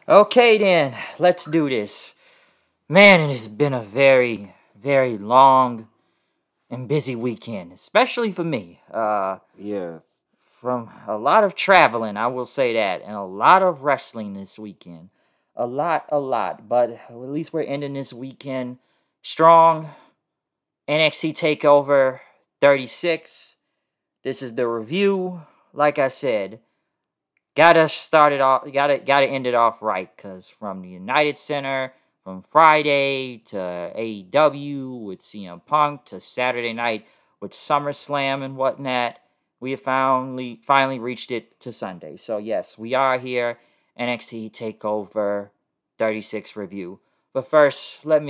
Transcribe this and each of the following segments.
Okay then, let's do this. Man, it has been a very, very long and busy weekend, especially for me. Yeah. From a lot of traveling, I will say that, and a lot of wrestling this weekend. A lot. But at least we're ending this weekend strong. NXT Takeover 36. This is the review. Like I said, gotta start it off. Gotta end it off right. Cause from the United Center, from Friday to AEW with CM Punk to Saturday night with SummerSlam and whatnot, we have finally reached it to Sunday. So yes, we are here. NXT Takeover 36 review. But first, let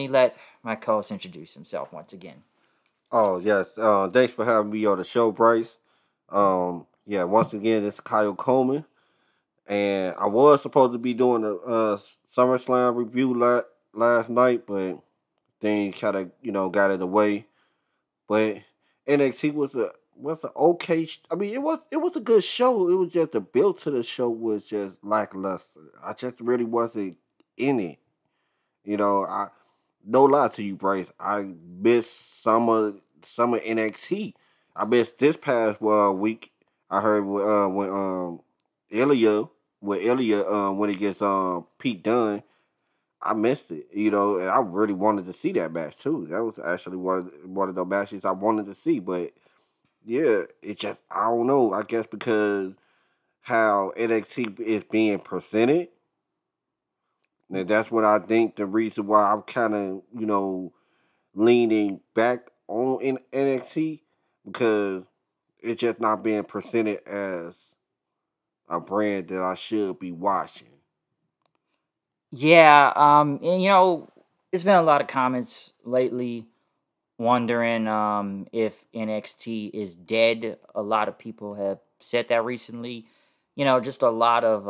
my co-host introduce himself once again. Oh yes. Thanks for having me on the show, Bryce. Yeah. Once again, it's Kyle Coleman, and I was supposed to be doing a SummerSlam review last night, but things kind of got in the way. But NXT was a okay. I mean, it was a good show. It was just the build to the show was just lackluster. I just really wasn't in it. I no lie to you, Bryce. I missed some of NXT. I missed this past week. I heard when Ilya when it gets Pete Dunne. I missed it, and I really wanted to see that match too. That was actually one of the matches I wanted to see, but yeah, it just I don't know. I guess because how NXT is being presented, and that's what I think the reason why I'm kind of leaning back on in NXT because it's just not being presented as a brand that I should be watching. Yeah, and there's been a lot of comments lately wondering if NXT is dead. A lot of people have said that recently. Just a lot of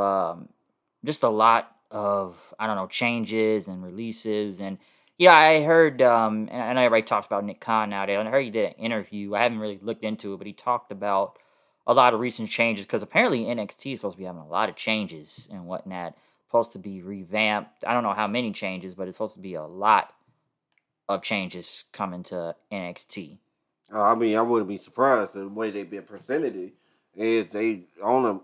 I don't know changes and releases and yeah, I heard and I know everybody talks about Nick Khan nowadays. I heard he did an interview. I haven't really looked into it, but he talked about a lot of recent changes because apparently NXT is supposed to be having a lot of changes and whatnot. Supposed to be revamped. I don't know how many changes, but it's supposed to be a lot of changes coming to NXT. I mean, I wouldn't be surprised the way they've been presented it is they on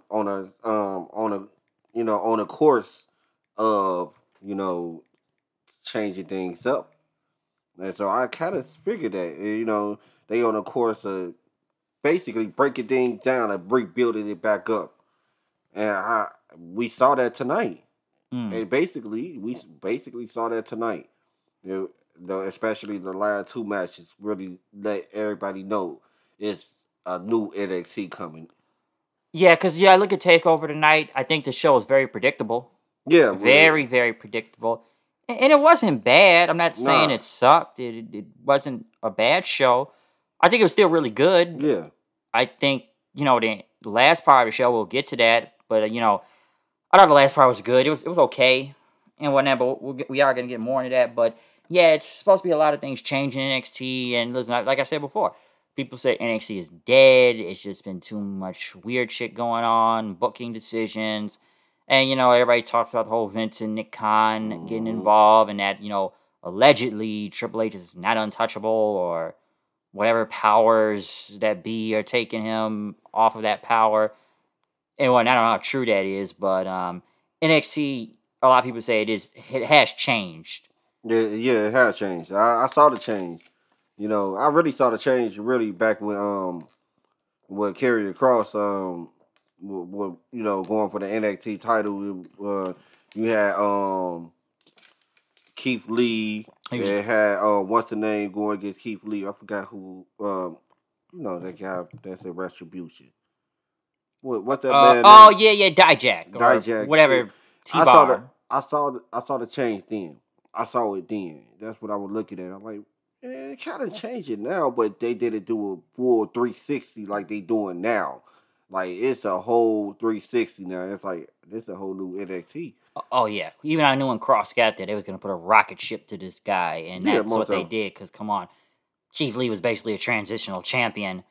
a course of changing things up, and so I kind of figured that they on a course of basically breaking things down and rebuilding it back up, and we saw that tonight. Mm. And basically, we basically saw that tonight. Especially the last two matches really let everybody know it's a new NXT coming. Yeah, because I look at Takeover tonight. I think the show is very predictable, Yeah, very very predictable, and it wasn't bad. I'm not saying nah, it sucked. It wasn't a bad show. I think it was still really good. yeah, I think the last part of the show we'll get to that, but I thought the last part was good. It was okay and whatnot, but we are gonna get more into that. But yeah, it's supposed to be a lot of things changing in NXT, and listen, like I said before, people say NXT is dead. It's just been too much weird shit going on, booking decisions, and everybody talks about the whole Vince and Nick Khan getting hmm involved, and that allegedly Triple H is not untouchable or whatever powers that be are taking him off of that power and what I don't know how true that is, but NXT, a lot of people say it has changed. yeah. It has changed. I saw the change. I really saw the change really back when Karrion Cross going for the NXT title. You had Keith Lee. He was, It had what's the name going against Keith Lee? I forgot who. That guy that's a retribution. What's that man oh name? yeah, Dijak or Dijak too. whatever T Bar. I saw the change then. I saw it then. That's what I was looking at. I'm like, it kind of changed it now, but they didn't do a full 360 like they doing now. Like it's a whole 360 now. It's like this a whole new NXT. Oh yeah, even I knew when Cross got there, they was gonna put a rocket ship to this guy, and Yeah, that's most what they of did. Cause come on, Chief Lee was basically a transitional champion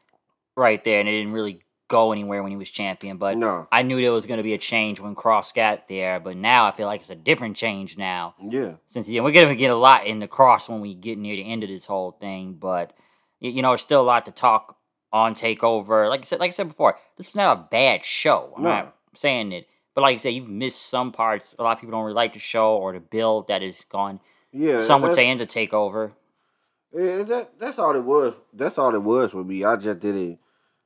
right there, and it didn't really go anywhere when he was champion, but No. I knew there was going to be a change when Cross got there. But now I feel like it's a different change now. Yeah. Since we're going to get a lot in the Cross when we get near the end of this whole thing, but there's still a lot to talk on Takeover. Like I said before, this is not a bad show. I'm not saying it, but like I said, you've missed some parts. A lot of people don't really like the show or the build that is gone. Yeah. Some would say into Takeover. Yeah, that's all it was. That's all it was for me. I just didn't,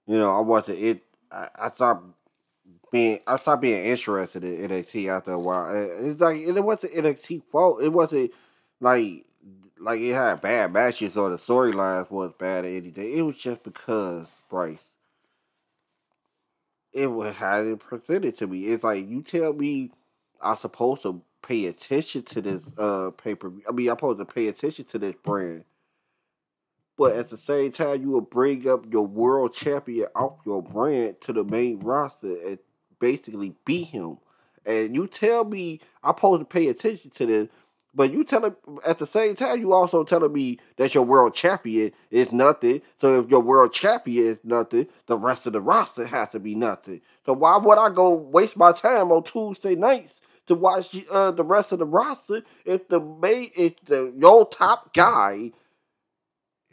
I wasn't it. I stopped being interested in NXT after a while. It's like it wasn't NXT fault. It wasn't like it had bad matches or the storylines was bad or anything. It was just because Bryce. It was how it presented to me. It's like you tell me I'm supposed to pay attention to this pay-per-view. I mean, I'm supposed to pay attention to this brand. But at the same time, you will bring up your world champion off your brand to the main roster and basically beat him. And you tell me I'm supposed to pay attention to this, but you tell at the same time you also telling me that your world champion is nothing. So if your world champion is nothing, the rest of the roster has to be nothing. So why would I go waste my time on Tuesday nights to watch the rest of the roster if your top guy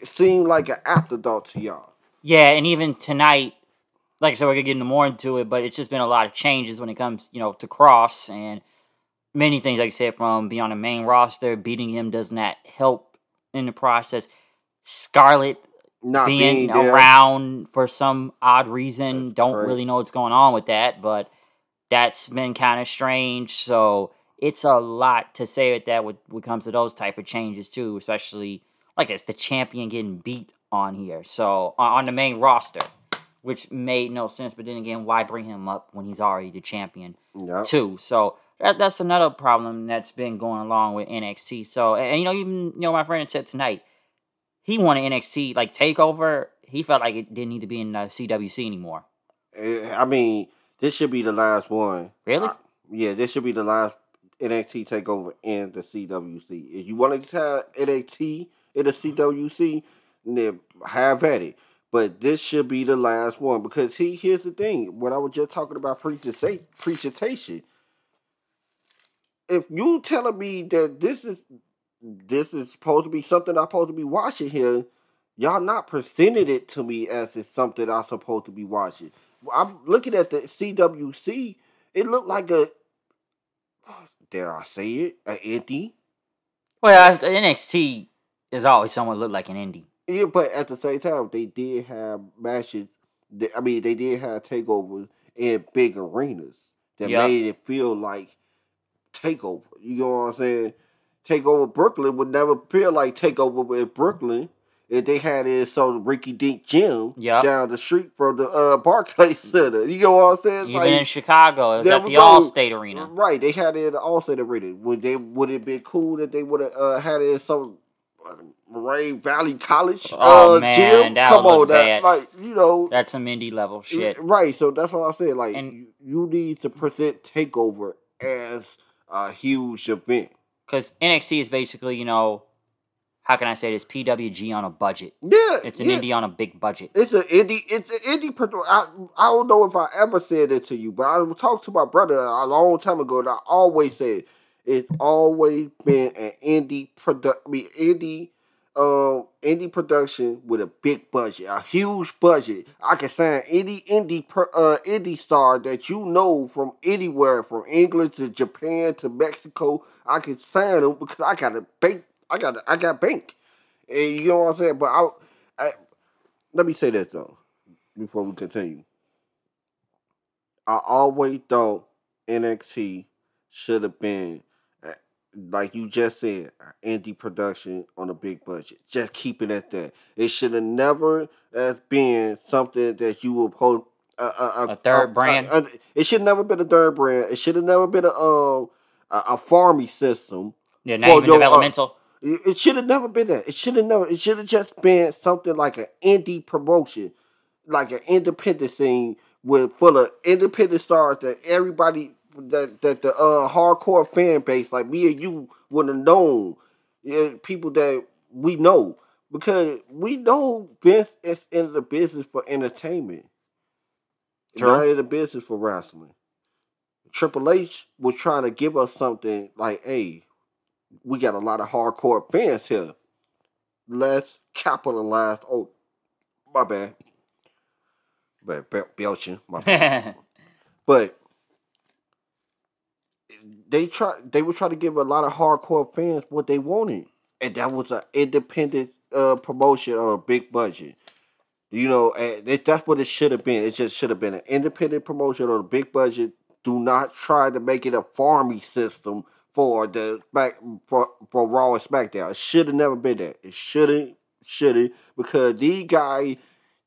seemed like an afterthought to y'all? Yeah, and even tonight, like I said, we're going to get more into it, but it's just been a lot of changes when it comes, to Cross, and many things, like I said, from being on the main roster, beating him does not help in the process. Scarlett not being around for some odd reason, That's don't crazy. really know what's going on with that, but that's been kind of strange, so it's a lot to say with that when it comes to those type of changes, too, especially like it's the champion getting beat on here. So on the main roster, which made no sense. But then again, why bring him up when he's already the champion too? So that's another problem that's been going along with NXT. So and even my friend said tonight he wanted NXT like Takeover. He felt like it didn't need to be in CWC anymore. I mean, this should be the last one. Really? Yeah, this should be the last NXT Takeover in the CWC. If you want to have NXT in the CWC, then have at it. But this should be the last one because here's the thing. What I was just talking about presentation. If you telling me that this is supposed to be something I'm supposed to be watching here, y'all not presented it to me as it's something I'm supposed to be watching. I'm looking at the CWC. It looked like dare I say it, an indie. Well, NXT is always someone look like an indie. Yeah, but at the same time, they did have matches. They did have takeovers in big arenas that made it feel like Takeover. You know what I'm saying? Takeover Brooklyn would never feel like Takeover in Brooklyn if they had it in some Ricky Dink gym down the street from the Barclays Center. You know what I'm saying? Even in Chicago, it was at the Allstate Arena. Right, they had it in the Allstate Arena. Would it have been cool that they would have had it in some Moraine Valley College gym? That Come would on, look bad. That's some indie level shit. Right, so that's what I'm saying. Like, you need to present Takeover as a huge event. Because NXT is basically, how can I say this? PWG on a budget. Yeah, it's an indie on a big budget. It's an indie. I don't know if I ever said it to you, but I talked to my brother a long time ago, and I always said it's always been an indie indie production with a big budget, a huge budget. I can sign any indie star that from anywhere, from England to Japan to Mexico. I can sign them because I got a bank. I got bank. And you know what I'm saying? But let me say this though, before we continue. I always thought NXT should have been, like you just said, an indie production on a big budget. Just keep it at that. It should have never been something that you would post a third brand. It should have never been a third brand. It should have never been a farming system. Yeah, not even developmental. It should have never been that. It should have just been something like an indie promotion, like an independent thing full of independent stars that everybody that the hardcore fan base like me and you would have known. People that we know, because we know Vince is in the business for entertainment. not in the business for wrestling. Triple H was trying to give us something like, hey, we got a lot of hardcore fans here. Let's capitalize. Oh, my bad. Belching, my bad. But they were trying to give a lot of hardcore fans what they wanted. And that was an independent promotion on a big budget. You know, and that's what it should have been. It just should have been an independent promotion on a big budget. Do not try to make it a farmy system for for Raw and SmackDown. It should have never been that. It shouldn't because these guys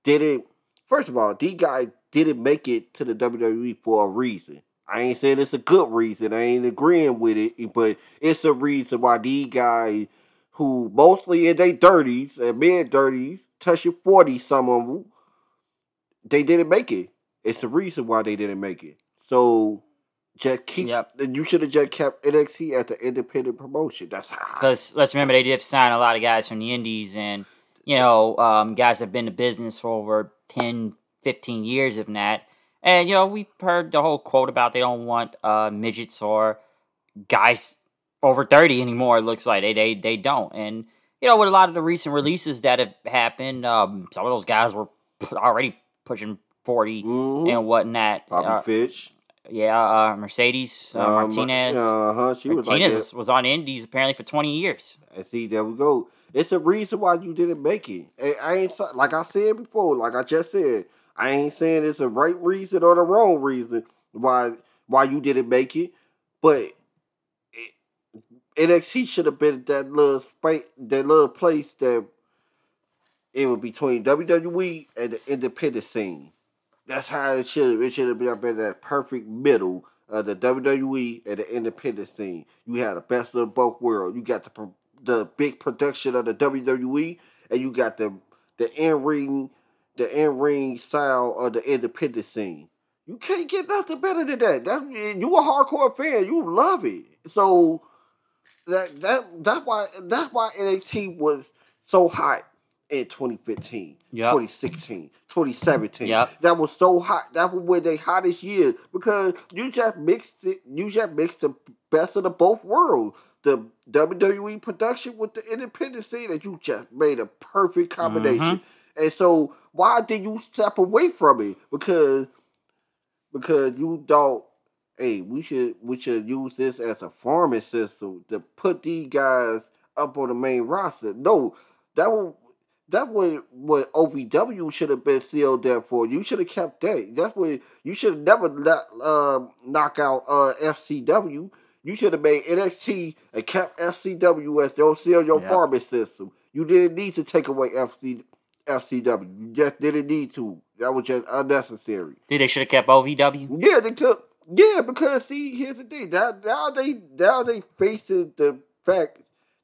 didn't. First of all, these guys didn't make it to the WWE for a reason. I ain't saying it's a good reason. I ain't agreeing with it, but it's a reason why these guys, who mostly in their 30s and mid-30s, touching 40, some of them, they didn't make it. It's the reason why they didn't make it. So, just keep. You should have just kept NXT as an independent promotion. That's because let's remember they did sign a lot of guys from the indies, and guys that have been in business for over 10, 15 years, if not. And we've heard the whole quote about they don't want midgets or guys over 30 anymore. It looks like they don't. And with a lot of the recent releases that have happened, some of those guys were already pushing 40 and whatnot. Bobby Fish. Yeah, Mercedes Martinez. She was Martinez was on Indies apparently for 20 years. And see, there we go. It's a reason why you didn't make it. I ain't, like I said before, like I just said, I ain't saying it's the right reason or the wrong reason why you didn't make it, but NXT should have been that little place that it was between WWE and the independent scene. That's how it should have. It should have been that perfect middle of the WWE and the independent scene. You had the best of both worlds. You got the big production of the WWE, and you got the in-ring style of the independent scene. You can't get nothing better than that. You a hardcore fan. You love it. So that's why NXT was so hot in 2015, 2016, 2017. That was so hot. That was when they hottest years because you just mixed it. You just mixed the best of the both worlds. The WWE production with the independent scene, that you just made a perfect combination. And so why did you step away from it? Because you thought, hey, we should use this as a farming system to put these guys up on the main roster. No, that was what OVW should have been sealed there for. You should have kept that. That's what you should have never knock out FCW. You should have made NXT and kept FCW as your farming system. You didn't need to take away FCW. You just didn't need to. That was just unnecessary. They should have kept OVW? Yeah, they could. Yeah, because see, here's the thing. Now they facing the fact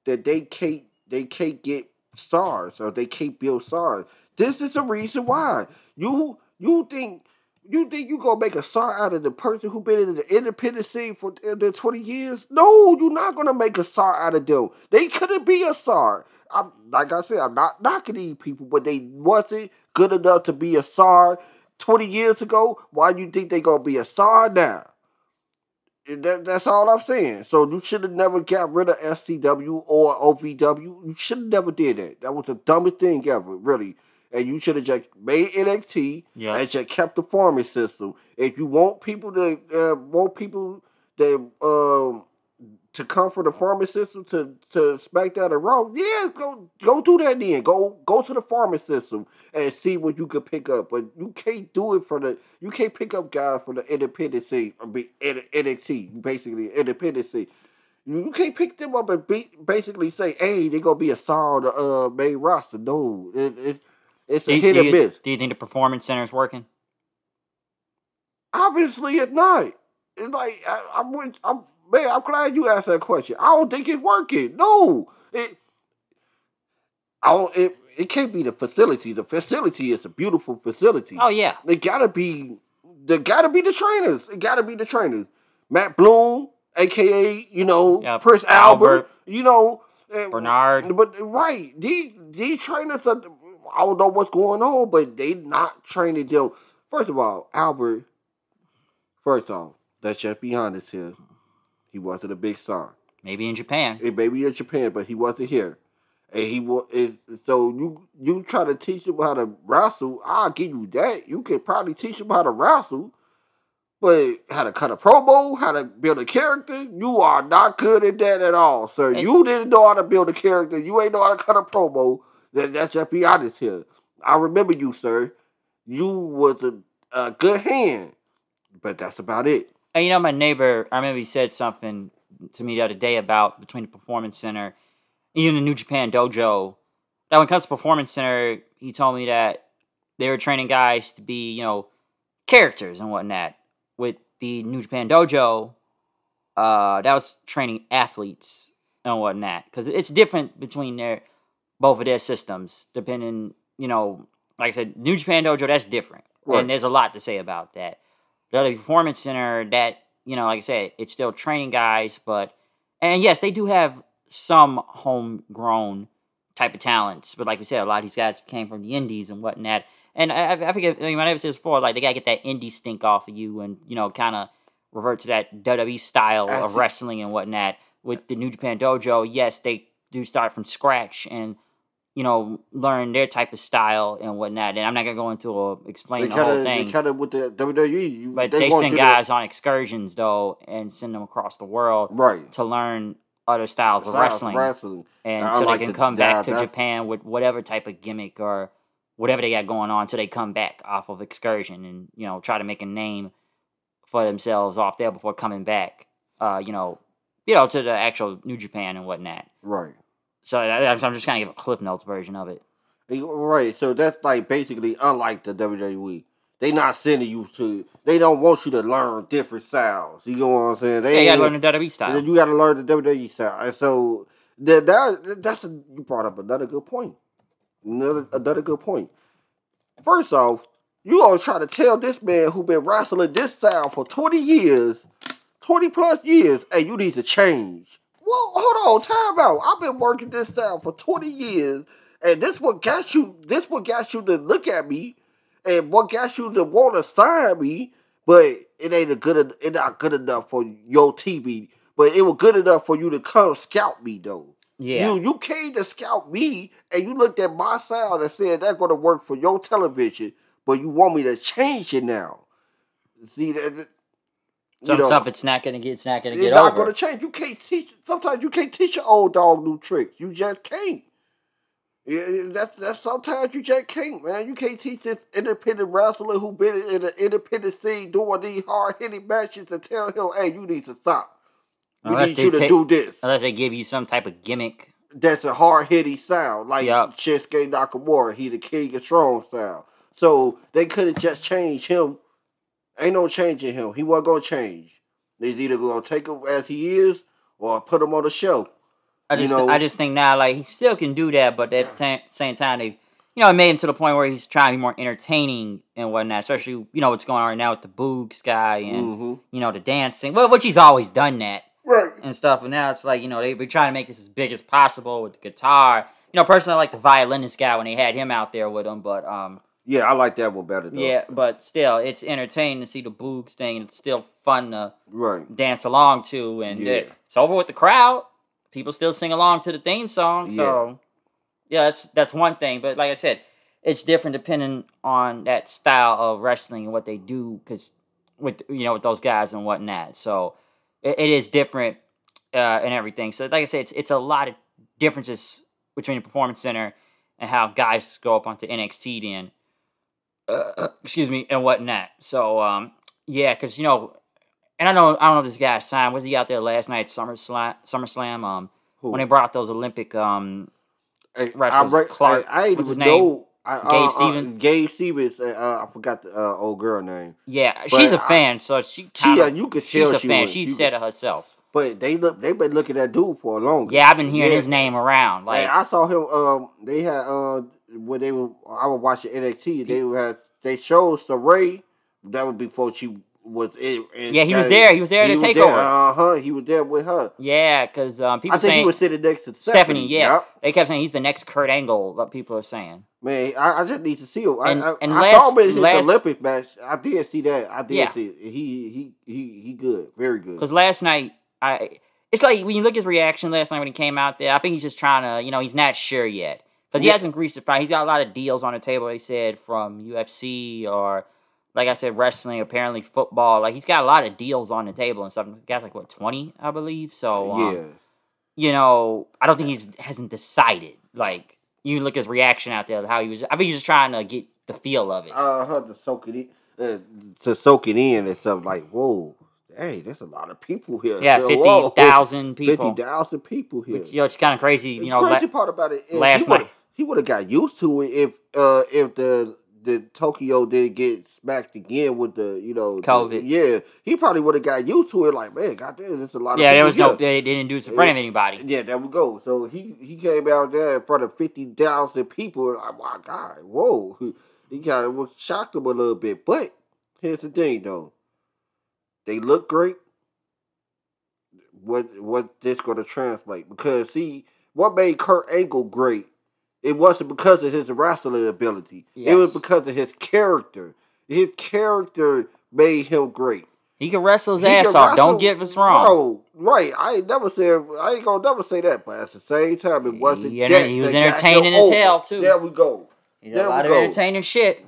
that they can't get stars or they can't build stars. This is the reason why. You think you gonna make a star out of the person who been in the independent scene for the 20 years? No, you're not gonna make a star out of them. They couldn't be a star. Like I said, I'm not knocking these people, but they wasn't good enough to be a star 20 years ago. Why do you think they gonna be a star now? That's all I'm saying. So you should have never got rid of SCW or OVW. You should have never did that. That was the dumbest thing ever, really. And you should have just made NXT and just kept the farming system. If you want people to come from the farming system to SmackDown and Raw, yeah, go do that then. Go to the farming system and see what you could pick up. But you can't do it you can't pick up guys from the independent scene or be NXT, basically independent scene. You can't pick them up and basically say, hey, they're gonna be a star on the main roster. No, it's a hit or miss. Do you think the Performance Center is working? Obviously, it's not. It's like I'm glad you asked that question. I don't think it's working. No, it can't be the facility. The facility is a beautiful facility. Oh yeah, There gotta be the trainers. It gotta be the trainers. Matt Bloom, aka Prince Albert, Bernard. But right, these trainers are. I don't know what's going on, but they not training them First of all, Albert. First off, let's just be honest here. He wasn't a big star. Maybe in Japan. Maybe in Japan, but he wasn't here. And he was so you try to teach him how to wrestle. I'll give you that. You could probably teach him how to wrestle, but how to cut a promo, how to build a character, you are not good at that at all, sir. You didn't know how to build a character. You ain't know how to cut a promo. Let's just be honest here. I remember you, sir. You was a good hand, but that's about it. And you know, my neighbor, I remember he said something to me the other day about between the Performance Center, even the New Japan Dojo. That when it comes to Performance Center, he told me that they were training guys to be, you know, characters and whatnot. With the New Japan Dojo, that was training athletes and whatnot. Because it's different between both of their systems, depending, you know, like I said, New Japan Dojo, that's different. Right. And there's a lot to say about that. The other Performance Center, that, you know, like I said, it's still training guys, but, and yes, they do have some homegrown type of talents, but like we said, a lot of these guys came from the indies and whatnot. And I forget, I mean, I never said this before, like, they gotta get that indie stink off of you and, you know, kind of revert to that WWE style of wrestling and whatnot. With the New Japan Dojo, yes, they do start from scratch and, you know, learn their type of style and whatnot. And I'm not gonna go into explain the whole thing. They kind of with the WWE, but they send guys on excursions though, and send them across the world, right, to learn other styles of wrestling. And so they can come back to Japan with whatever type of gimmick or whatever they got going on, so they come back off of excursion and, you know, try to make a name for themselves off there before coming back, you know, to the actual New Japan and whatnot. Right. So I'm just kind of give a Cliff Notes version of it. Right. So that's like basically unlike the WWE. They not sending you to. They don't want you to learn different styles. You know what I'm saying? You got to learn the WWE style. You got to learn the WWE style. And so you brought up another good point. Another good point. First off, you gonna try to tell this man who been wrestling this style for 20 years, 20 plus years, hey, you need to change. Well, hold on, time out. I've been working this style for 20 years, and this what got you to look at me, and what got you to want to sign me, but it not good enough for your TV. But it was good enough for you to come scout me though. Yeah. You came to scout me, and you looked at my sound and said that's gonna work for your television, but you want me to change it now. See that? Some stuff it's not gonna get over. It's not gonna change. You can't teach. Sometimes you can't teach an old dog new tricks. You just can't. Yeah, that's sometimes you just can't, man. You can't teach this independent wrestler who been in the independent scene doing these hard hitting matches and tell him, hey, you need to stop. We need you to do this. Unless they give you some type of gimmick. That's a hard-hitting sound. Like Shinsuke Nakamura. He the king of strong style. So they could have just changed him. Ain't no changing him. He wasn't going to change. They either going to take him as he is or put him on the show. I just think now, like, he still can do that, but at the same time, they've, you know, made him to the point where he's trying to be more entertaining and whatnot, especially, you know, what's going on right now with the Boogs guy and, you know, the dancing. Well, which he's always done that. Right. And stuff. And now it's like, you know, they've been trying to make this as big as possible with the guitar. You know, personally, I like the violinist guy when they had him out there with him, but, yeah, I like that one better, though. Yeah, but still, it's entertaining to see the Boogs thing, and it's still fun to dance along to, and it's over with the crowd. People still sing along to the theme song, so, yeah, that's one thing. But like I said, it's different depending on that style of wrestling and what they do, because with those guys and whatnot. So it is different and everything. So like I said, it's a lot of differences between the Performance Center and how guys go up onto NXT then. Excuse me, and whatnot. So, yeah, because, you know, and I don't know if this guy signed. Was he out there last night at SummerSlam? When they brought out those Olympic wrestlers, Clark, I ain't even know. Gabe Stevens. Gabe Stevens. I forgot the old girl name. Yeah, she's a fan, so you could tell she's a fan. She said it herself. But they've been looking at dude for a long time. Yeah, I've been hearing his name around. Like, I saw him. They had when I was watching NXT. They showed Ray. That was before she was in yeah, he was there. He was there to take over. He was there with her. Yeah, because people I think he was sitting next to Stephanie. Yeah, yep. They kept saying he's the next Kurt Angle. What people are saying. Man, I just need to see him. I last, saw him in his Olympic match. I did see that. I did see it. He good, very good. Because last night, it's like when you look at his reaction last night when he came out there. I think he's just trying to, he's not sure yet because he hasn't reached the point. He's got a lot of deals on the table. They said from UFC or, like I said, wrestling. Apparently football. Like he's got a lot of deals on the table and stuff. He's got like 20, I believe. So I don't think he hasn't decided. Like you look at his reaction out there, how he was. I think he's just trying to get the feel of it. To soak it in and stuff. Like whoa. Hey, there's a lot of people here. Yeah, 50,000 people. 50,000 people here. Which, it's kind of crazy. The crazy part about it is last night he would have got used to it if the Tokyo didn't get smacked again with the COVID. He probably would have got used to it. Like man, goddamn, there's a lot of people there was here. they didn't do this in front of anybody. Yeah, there we go. So he came out there in front of 50,000 people. Like, my God, whoa! He kind of was shocked him a little bit. But here's the thing, though. They look great. What this going to translate? Because see, what made Kurt Angle great? It wasn't because of his wrestling ability. Yes. It was because of his character. His character made him great. He can wrestle his ass off. Don't get us wrong. No, right. I ain't gonna never say that, but at the same time, it wasn't. He was entertaining as hell too. There we go. He did a lot of entertaining shit.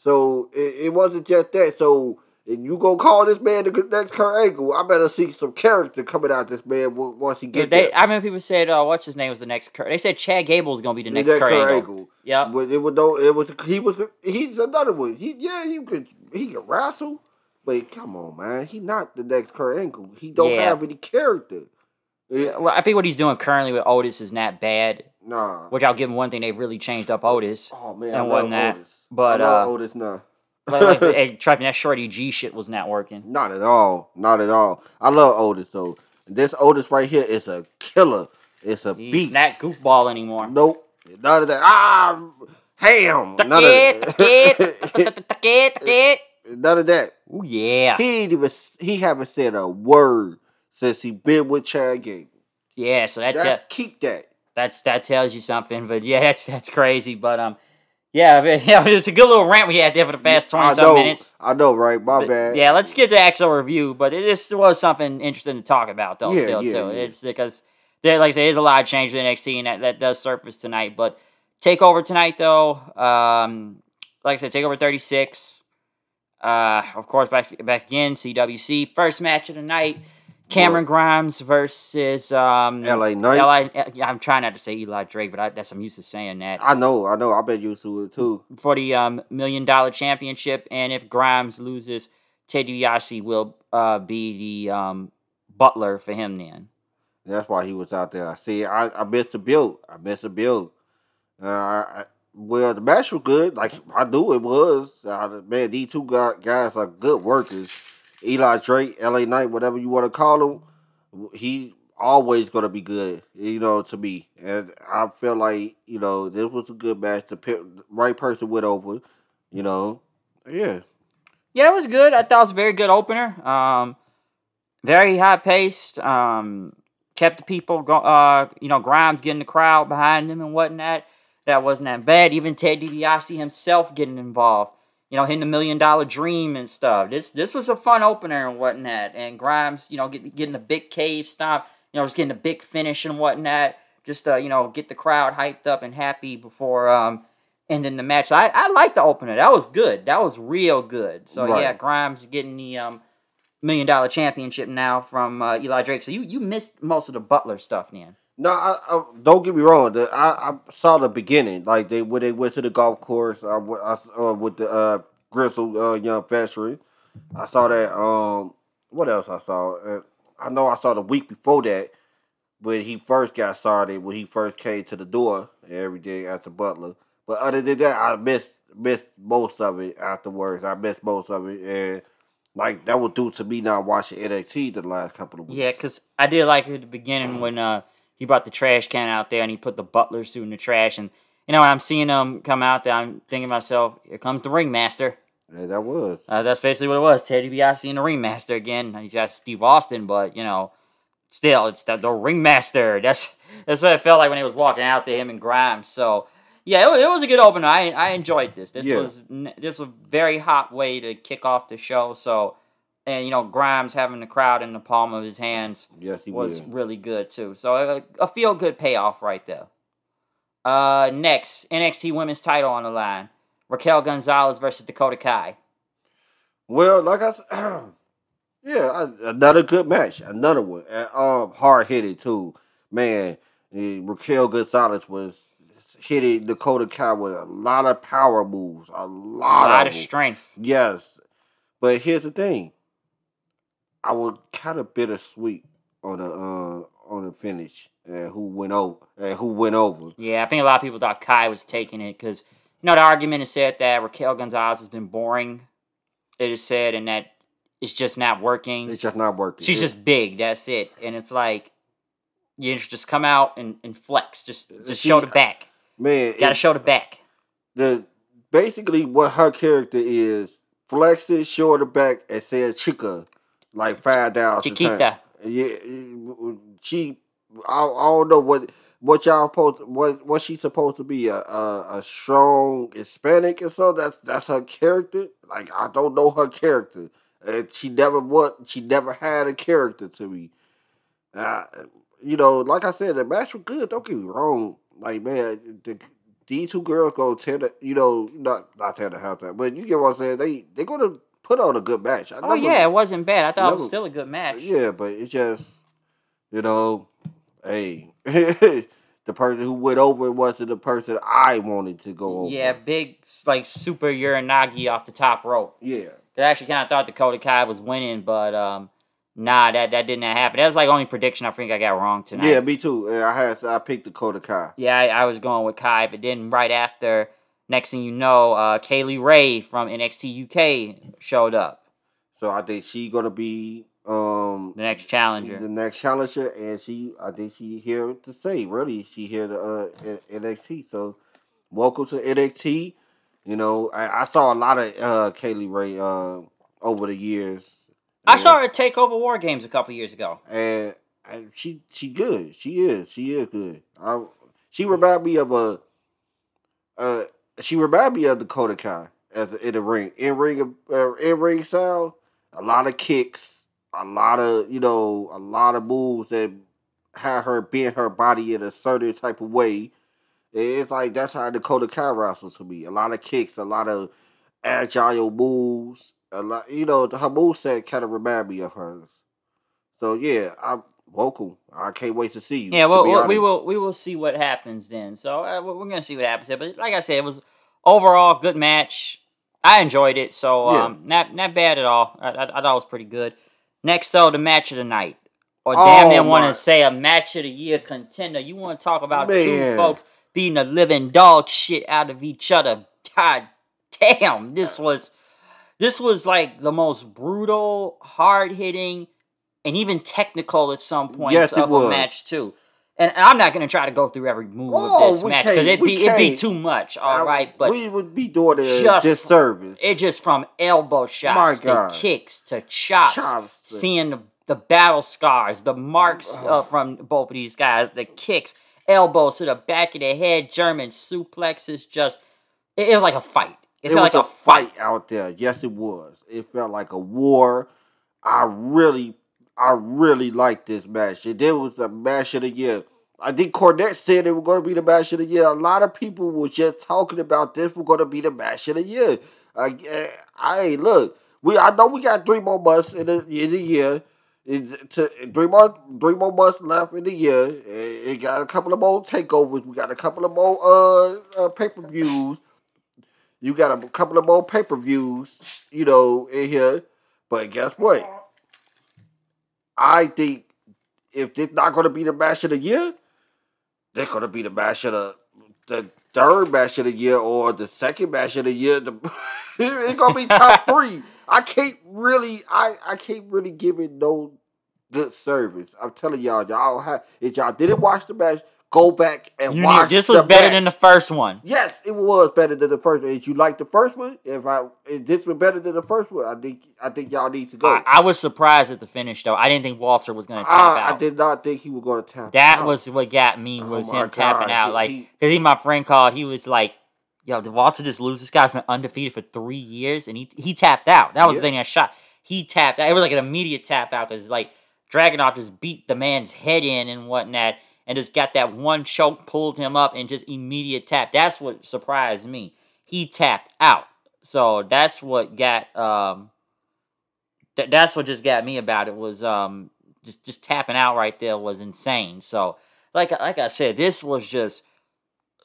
So it wasn't just that. So. And you gonna call this man the next Kurt Angle? I better see some character coming out this man once he get there. I remember people said, what's his name was the next Kurt. They said Chad Gable was gonna be the next Kurt Angle. Yeah, but he's another one. He can wrestle, but come on, man, he's not the next Kurt Angle. He don't have any character. Well, I think what he's doing currently with Otis is not bad. Nah, which I'll give him one thing, they've really changed up Otis. Oh man, I love Otis. But I love Otis now. That Shorty G shit was not working. Not at all. Not at all. I love Otis though. This Otis right here is a killer. It's a beast. He's not goofball anymore. Nope. None of that. Ham. None of that. None of that. Oh yeah. He haven't said a word since he been with Chad Gable. Yeah, so keep that. That tells you something. But yeah, that's crazy. But yeah, it's a good little rant we had there for the past 20-some minutes. I know, right? My bad. Yeah, let's get to the actual review. But this was something interesting to talk about, though, too. Yeah. It's because, like I said, there's a lot of change with NXT, and that does surface tonight. But TakeOver tonight, though, like I said, TakeOver 36. Of course, back again, CWC. First match of the night. Cameron Grimes versus LA Knight. I'm trying not to say Eli Drake, but I'm used to saying that. I know. I've been used to it too. For the $1 million championship, and if Grimes loses, Ted DiBiase will be the butler for him then. That's why he was out there. See, I missed the build. Well, the match was good. Like I knew it was. Man, these two guys are good workers. Eli Drake, LA Knight, whatever you want to call him, he always going to be good, to me. And I feel like, this was a good match. The right person went over, Yeah. Yeah, it was good. I thought it was a very good opener. Very high-paced. Kept the people, Grimes getting the crowd behind him and whatnot. That wasn't that bad. Even Ted DiBiase himself getting involved. Hitting the $1 million dream and stuff. This was a fun opener and whatnot. And Grimes, getting a big cave stomp, just getting a big finish and whatnot. Just to, get the crowd hyped up and happy before ending the match. So I liked the opener. That was good. That was real good. So right. Yeah, Grimes getting the $1 million championship now from Eli Drake. So you missed most of the Butler stuff, then. No, I don't get me wrong. I saw the beginning, like when they went to the golf course with the Grizzle young veteran. I saw that. What else I saw? I know I saw the week before that when he first got started, when he first came to the door and everything after Butler. But other than that, I missed most of it afterwards. I missed most of it, and like that was due to me not watching NXT the last couple of weeks. Yeah, because I did like it at the beginning when he brought the trash can out there and he put the Butler suit in the trash. And, when I'm seeing him come out there, I'm thinking to myself, here comes the ringmaster. Yeah, that was. That's basically what it was. Teddy DiBiase and the Ringmaster again. He's got Steve Austin, but, still, it's the Ringmaster. That's what it felt like when he was walking out there, him and Grimes. So, yeah, it was a good opener. I enjoyed this. This was a very hot way to kick off the show. So, and, Grimes having the crowd in the palm of his hands was really good, too. So, a feel-good payoff right there. Next, NXT Women's title on the line. Raquel Gonzalez versus Dakota Kai. Well, like I said, another good match. Another one. Hard-hitted, too. Man, Raquel Gonzalez was hitting Dakota Kai with a lot of power moves. A lot of strength. Yes. But here's the thing. I was kind of bittersweet on the finish and who went over. Yeah, I think a lot of people thought Kai was taking it because, the argument is said that Raquel Gonzalez has been boring. It is said, and that it's just not working. It's just not working. She's just big. That's it. And it's like, you just come out and flex. Just show the back. Man. Gotta show the back. Basically, what her character is, flex it, show the back, and say chica, like 5,000 Chiquita. times. Yeah, I don't know what y'all what she's supposed to be, a strong Hispanic or so. That's her character. Like, I don't know her character. And she never had a character to me. Like I said, the match was good. Don't get me wrong. Like, man, these two girls go tear the, not tear the house down, but you get what I'm saying. They're gonna put on a good match. It wasn't bad. I thought it was still a good match. Yeah, but it's just, hey, the person who went over wasn't the person I wanted to go over. Yeah, big, like, super Uranagi off the top rope. Yeah. I actually kind of thought Dakota Kai was winning, but nah, that didn't happen. That was like the only prediction I think I got wrong tonight. Yeah, me too. I picked Dakota Kai. Yeah, I was going with Kai, but then right after, next thing you know, Kaylee Ray from NXT UK showed up. So I think she's gonna be the next challenger. The next challenger, and I think she here to say, really, she here to NXT. So welcome to NXT. I saw a lot of Kaylee Ray over the years. I saw her at Takeover War Games a couple years ago. And she good. She is good. She remind me of Dakota Kai in the ring. In ring sound, a lot of kicks, a lot of moves that have her bend her body in a certain type of way. It's like that's how Dakota Kai wrestles to me. A lot of kicks, a lot of agile moves. A lot, her moveset kind of remind me of hers. So yeah, I'm welcome. I can't wait to see you. Yeah, well, we will see what happens then. So we're gonna see what happens there. But like I said, it was overall good match. I enjoyed it. So not bad at all. I thought it was pretty good. Next, though, the match of the night, or damn near want to say a match of the year contender. You want to talk about two folks beating the living dog shit out of each other? God damn, this was like the most brutal, hard-hitting, and even technical at some points of a match, too. And I'm not going to try to go through every move of this match, because it'd be too much, all right? But we would be doing a disservice. It just from elbow shots to kicks to chops, seeing the battle scars, the marks from both of these guys, the kicks, elbows to the back of the head, German suplexes, it was like a fight. It felt like a fight out there. Yes, it was. It felt like a war. I really liked this match. And then was the match of the year. I think Cornette said it was going to be the match of the year. A lot of people were just talking about this was going to be the match of the year. Look, I know we got 3 more months in the year. 3 more months left in the year. It got a couple of more takeovers. We got a couple of more pay-per-views. You got a couple of more pay-per-views, in here. But guess what? I think if this not going to be the match of the year, they're going to be the match of the third match of the year or the second match of the year. It's going to be top 3. I can't really give it no good service. I'm telling y'all if y'all didn't watch the match, go back and watch. This was better than the first one. Yes, it was better than the first one. If you like the first one, if this was better than the first one, I think y'all need to go. I was surprised at the finish though. I didn't think Walter was going to tap out. I did not think he was going to tap out. That was what got me, was him tapping out. Because my friend called, he was like, yo, did Walter just lose? This guy's been undefeated for 3 years, and he tapped out. That was the thing that shot. He tapped out. It was like an immediate tap out, because like Dragunov just beat the man's head in and whatnot, and just got that one choke, pulled him up, and just immediate tap. That's what surprised me. He tapped out. So that's what got that's what just got me about it, was just tapping out right there was insane. So like I said, this was just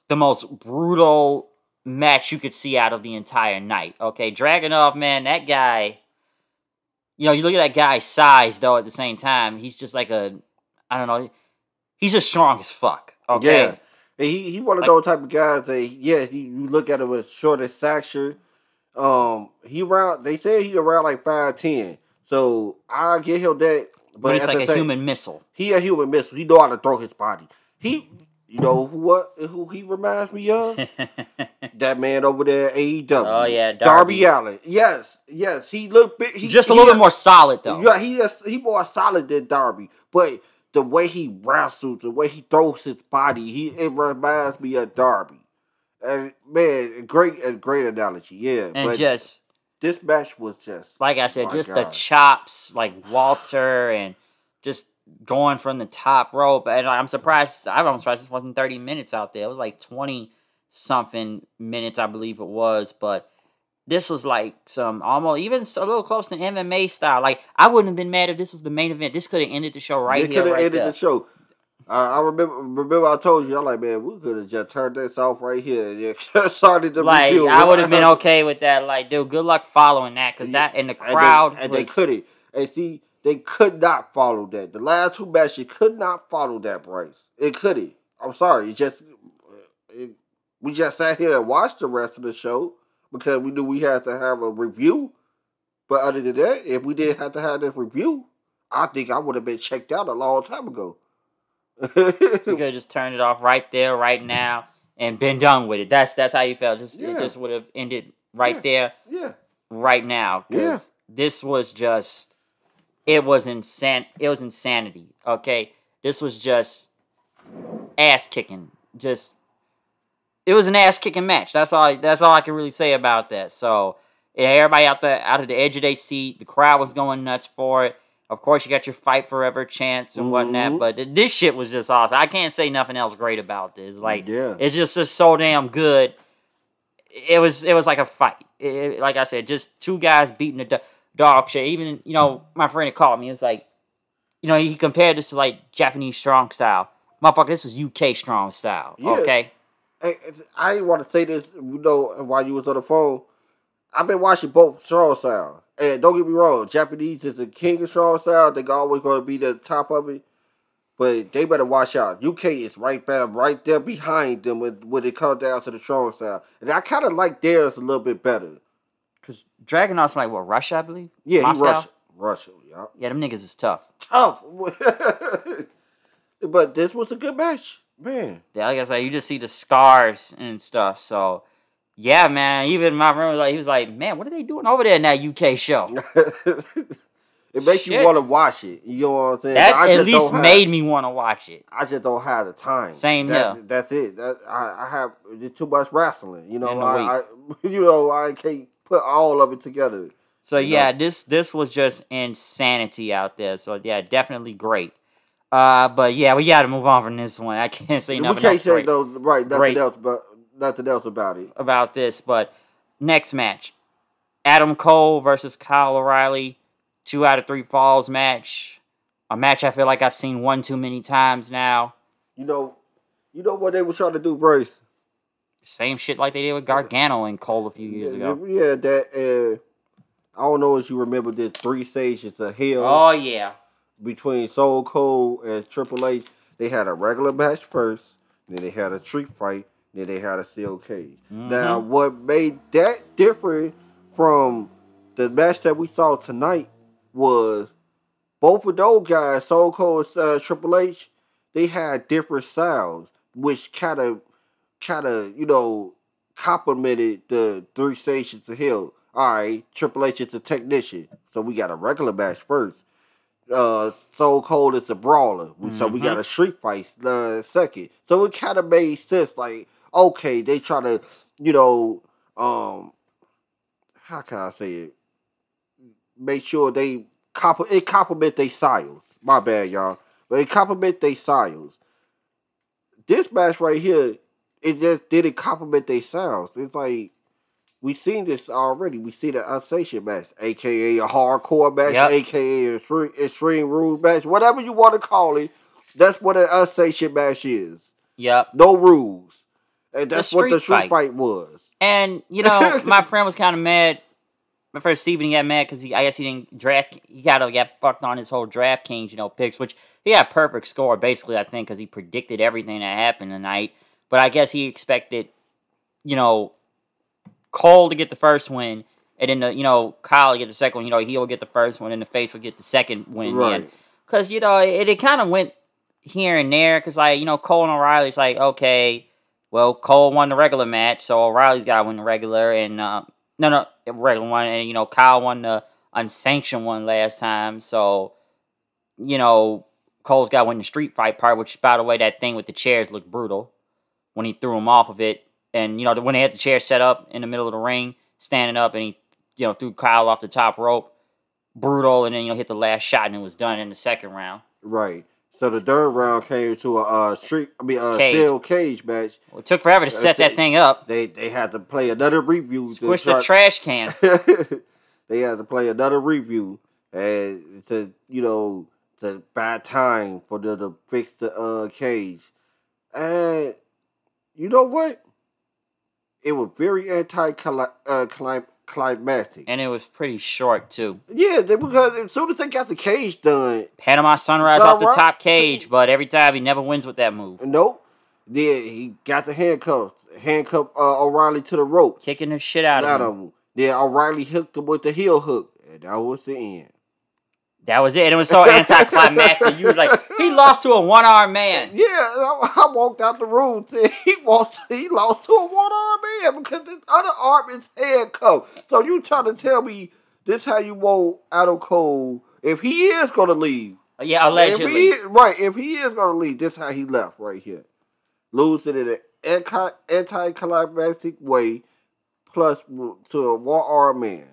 the most brutal match you could see out of the entire night. Okay, Dragunov, man, that guy, you look at that guy's size though. At the same time, he's just like I don't know. He's just strong as fuck. Okay. Yeah. And he one of those type of guys that, you look at him with short in stature. They say he around like 5'10". So I get him that. But he's like a human missile. He a human missile. He know how to throw his body. You know who he reminds me of? That man over there at AEW. Oh yeah, Darby Allin. Yes. He looked big. Just a little bit more solid though. Yeah, he more solid than Darby. But the way he wrestles, the way he throws his body, it reminds me of Darby. And man, great analogy. Yeah, and but just this match was just, like I said, just the chops, like Walter, and just going from the top rope. And I'm surprised. I'm surprised this wasn't 30 minutes out there. It was like 20 something minutes, I believe it was. But this was like some almost even a little close to MMA style. Like, I wouldn't have been mad if this was the main event. This could have ended the show right here. It could have ended the show. I remember I told you, I'm like, man, we could have just turned this off right here and started the review. I would have been okay with that. Like, dude, good luck following that, because that in the crowd they couldn't. And see, they could not follow that. The last two matches could not follow that, Bryce. It couldn't. I'm sorry. We just sat here and watched the rest of the show because we knew we had to have a review. But other than that, if we didn't have to have this review, I think I would have been checked out a long time ago. You could have just turned it off right there, right now, and been done with it. That's how you felt. It just would have ended right there, right now. Because this was just, it was insanity. Okay, this was just ass kicking. It was an ass kicking match. That's all I can really say about that. So everybody out of the edge of their seat. The crowd was going nuts for it. Of course, you got your fight forever chants and whatnot, but this shit was just awesome. I can't say nothing else great about this. Like, it's just so damn good. It was like a fight. Like I said, just two guys beating the dog shit. Even, my friend had called me. It was like, he compared this to like Japanese strong style. Motherfucker, this was UK strong style. Yeah. Okay. I didn't want to say this, while you was on the phone. I've been watching both strong style. And don't get me wrong, Japanese is the king of strong style. They're always going to be the top of it. But they better watch out. UK is right there behind them when it comes down to the strong style. And I kind of like theirs a little bit better. Because Dragunov's like, what, Russia, I believe? Yeah, he's Russia, yeah. Yeah, them niggas is tough. Tough. But this was a good match, man. Yeah, like I said, you just see the scars and stuff, so... Yeah, man. Even my friend was like, man, what are they doing over there in that UK show? It makes you want to watch it. You know what I'm saying? That at least made me want to watch it. I just don't have the time. Same here. That's it. I have too much wrestling. I can't put all of it together. So yeah, this was just insanity out there. So yeah, definitely great. But yeah, we got to move on from this one. I can't say nothing else. We can't say nothing else about it. About this, but next match. Adam Cole versus Kyle O'Reilly. 2 out of 3 falls match. A match I feel like I've seen one too many times now. You know what they were trying to do, Bryce? Same shit like they did with Gargano and Cole a few years ago. Yeah, that I don't know if you remember the 3 stages of hell. Oh yeah. Between Stone Cold and Triple H. They had a regular match first, then they had a street fight. Then they had a steel cage. Now, what made that different from the match that we saw tonight was both of those guys, Stone Cold and Triple H, they had different styles. which kind of, complemented the 3 stations of hell. All right, Triple H is a technician, so we got a regular match first. Stone Cold is a brawler, so we got a street fight second. So it kind of made sense. Like, okay, they try to, how can I say it? Make sure they compliment their styles. My bad, y'all, but it compliment their styles. This match right here, it just didn't compliment their sounds. It's like, we seen this already. We see the Unsanctioned match, a.k.a. a hardcore match, a.k.a. an extreme rules match. Whatever you want to call it, that's what an Unsanctioned match is. Yep. No rules. And that's what the street fight was. And, my friend was kind of mad. My friend Steven got mad because I guess he didn't draft. He got fucked on his whole DraftKings, picks, which he had a perfect score, basically, I think, because he predicted everything that happened tonight. But I guess he expected, Cole to get the first win, and then Kyle to get the second one. He will get the first one, and the face will get the second win. Right. Because it kind of went here and there. Because Cole and O'Reilly's like, okay, well, Cole won the regular match, so O'Reilly's got to win the regular, and regular one, and Kyle won the unsanctioned one last time, so Cole's got to win the street fight part. Which, by the way, that thing with the chairs looked brutal when he threw him off of it. And, when they had the chair set up in the middle of the ring, standing up, and he, threw Kyle off the top rope. Brutal, and then, hit the last shot, and it was done in the second round. Right. So the third round came to a steel cage match. Well, it took forever to set that thing up. They had to play another review. Squish the trash can. They had to play another review, and to buy time for them to fix the cage. And you know what? It was very anticlimactic. And it was pretty short, too. Yeah, because as soon as they got the cage done... Panama Sunrise off the top cage, but every time he never wins with that move. Nope. Then he got the handcuffs. Handcuffed O'Reilly to the rope. Kicking the shit out of him. Then O'Reilly hooked him with the heel hook. And that was the end. That was it. And it was so anticlimactic. You was like, he lost to a one-armed man. Yeah, I walked out the room. He lost to a one-armed man because his other arm is handcuffed. So you trying to tell me this how you want Adam Cole if he is going to leave? Yeah, allegedly. If he is going to leave, this how he left right here. Losing in an anticlimactic way plus to a one-armed man.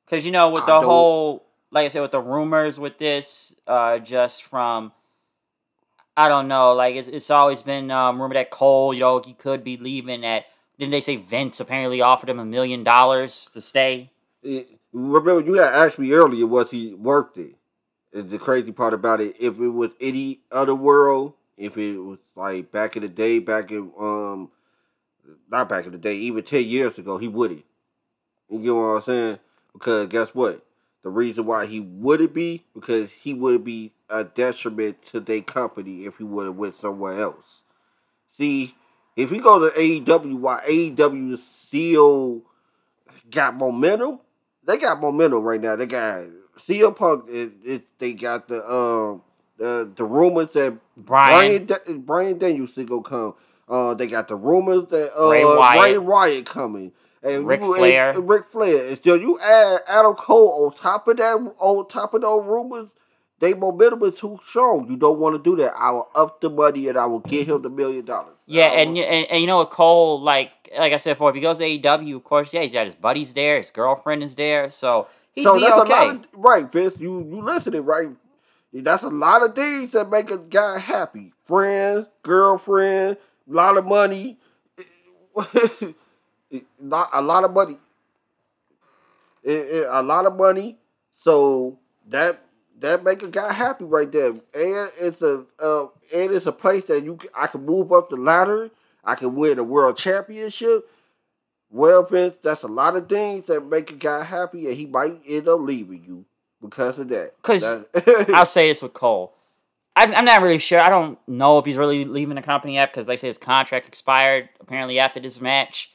Because, with the whole... Like I said, with the rumors with this, just from, I don't know, like, it's always been rumored that Cole, he could be leaving. Didn't they say Vince apparently offered him $1 million to stay? Remember, you had asked me earlier, was he worth it? And the crazy part about it, if it was any other world, if it was, like, back in the day, not back in the day, even 10 years ago, he wouldn't. You get what I'm saying? Because guess what? The reason why he wouldn't be, because he would be a detriment to their company if he would have went somewhere else. See, if he go to AEW, while AEW still got momentum, they got momentum right now. They got CM Punk. They got the rumors that Bryan Danielson gonna come. They got the rumors that Ray Wyatt coming. And Ric Flair. And so you add Adam Cole on top of those rumors, they momentum is too strong. You don't want to do that. I will up the money and I will get him the $1 million. Yeah, and with Cole, like I said before, if he goes to AEW, of course, yeah, he's got his buddies there, his girlfriend is there, so he'd be okay. A lot of, right, Vince, you listening, right? That's a lot of things that make a guy happy. Friends, girlfriend, a lot of money. A lot of money. A lot of money. So that make a guy happy right there. And it's a place that I can move up the ladder. I can win a world championship. Well, Vince, that's a lot of things that make a guy happy, and he might end up leaving you because of that. Because I'll say this with Cole. I'm not really sure. I don't know if he's really leaving the company yet because, like I said, his contract expired apparently after this match.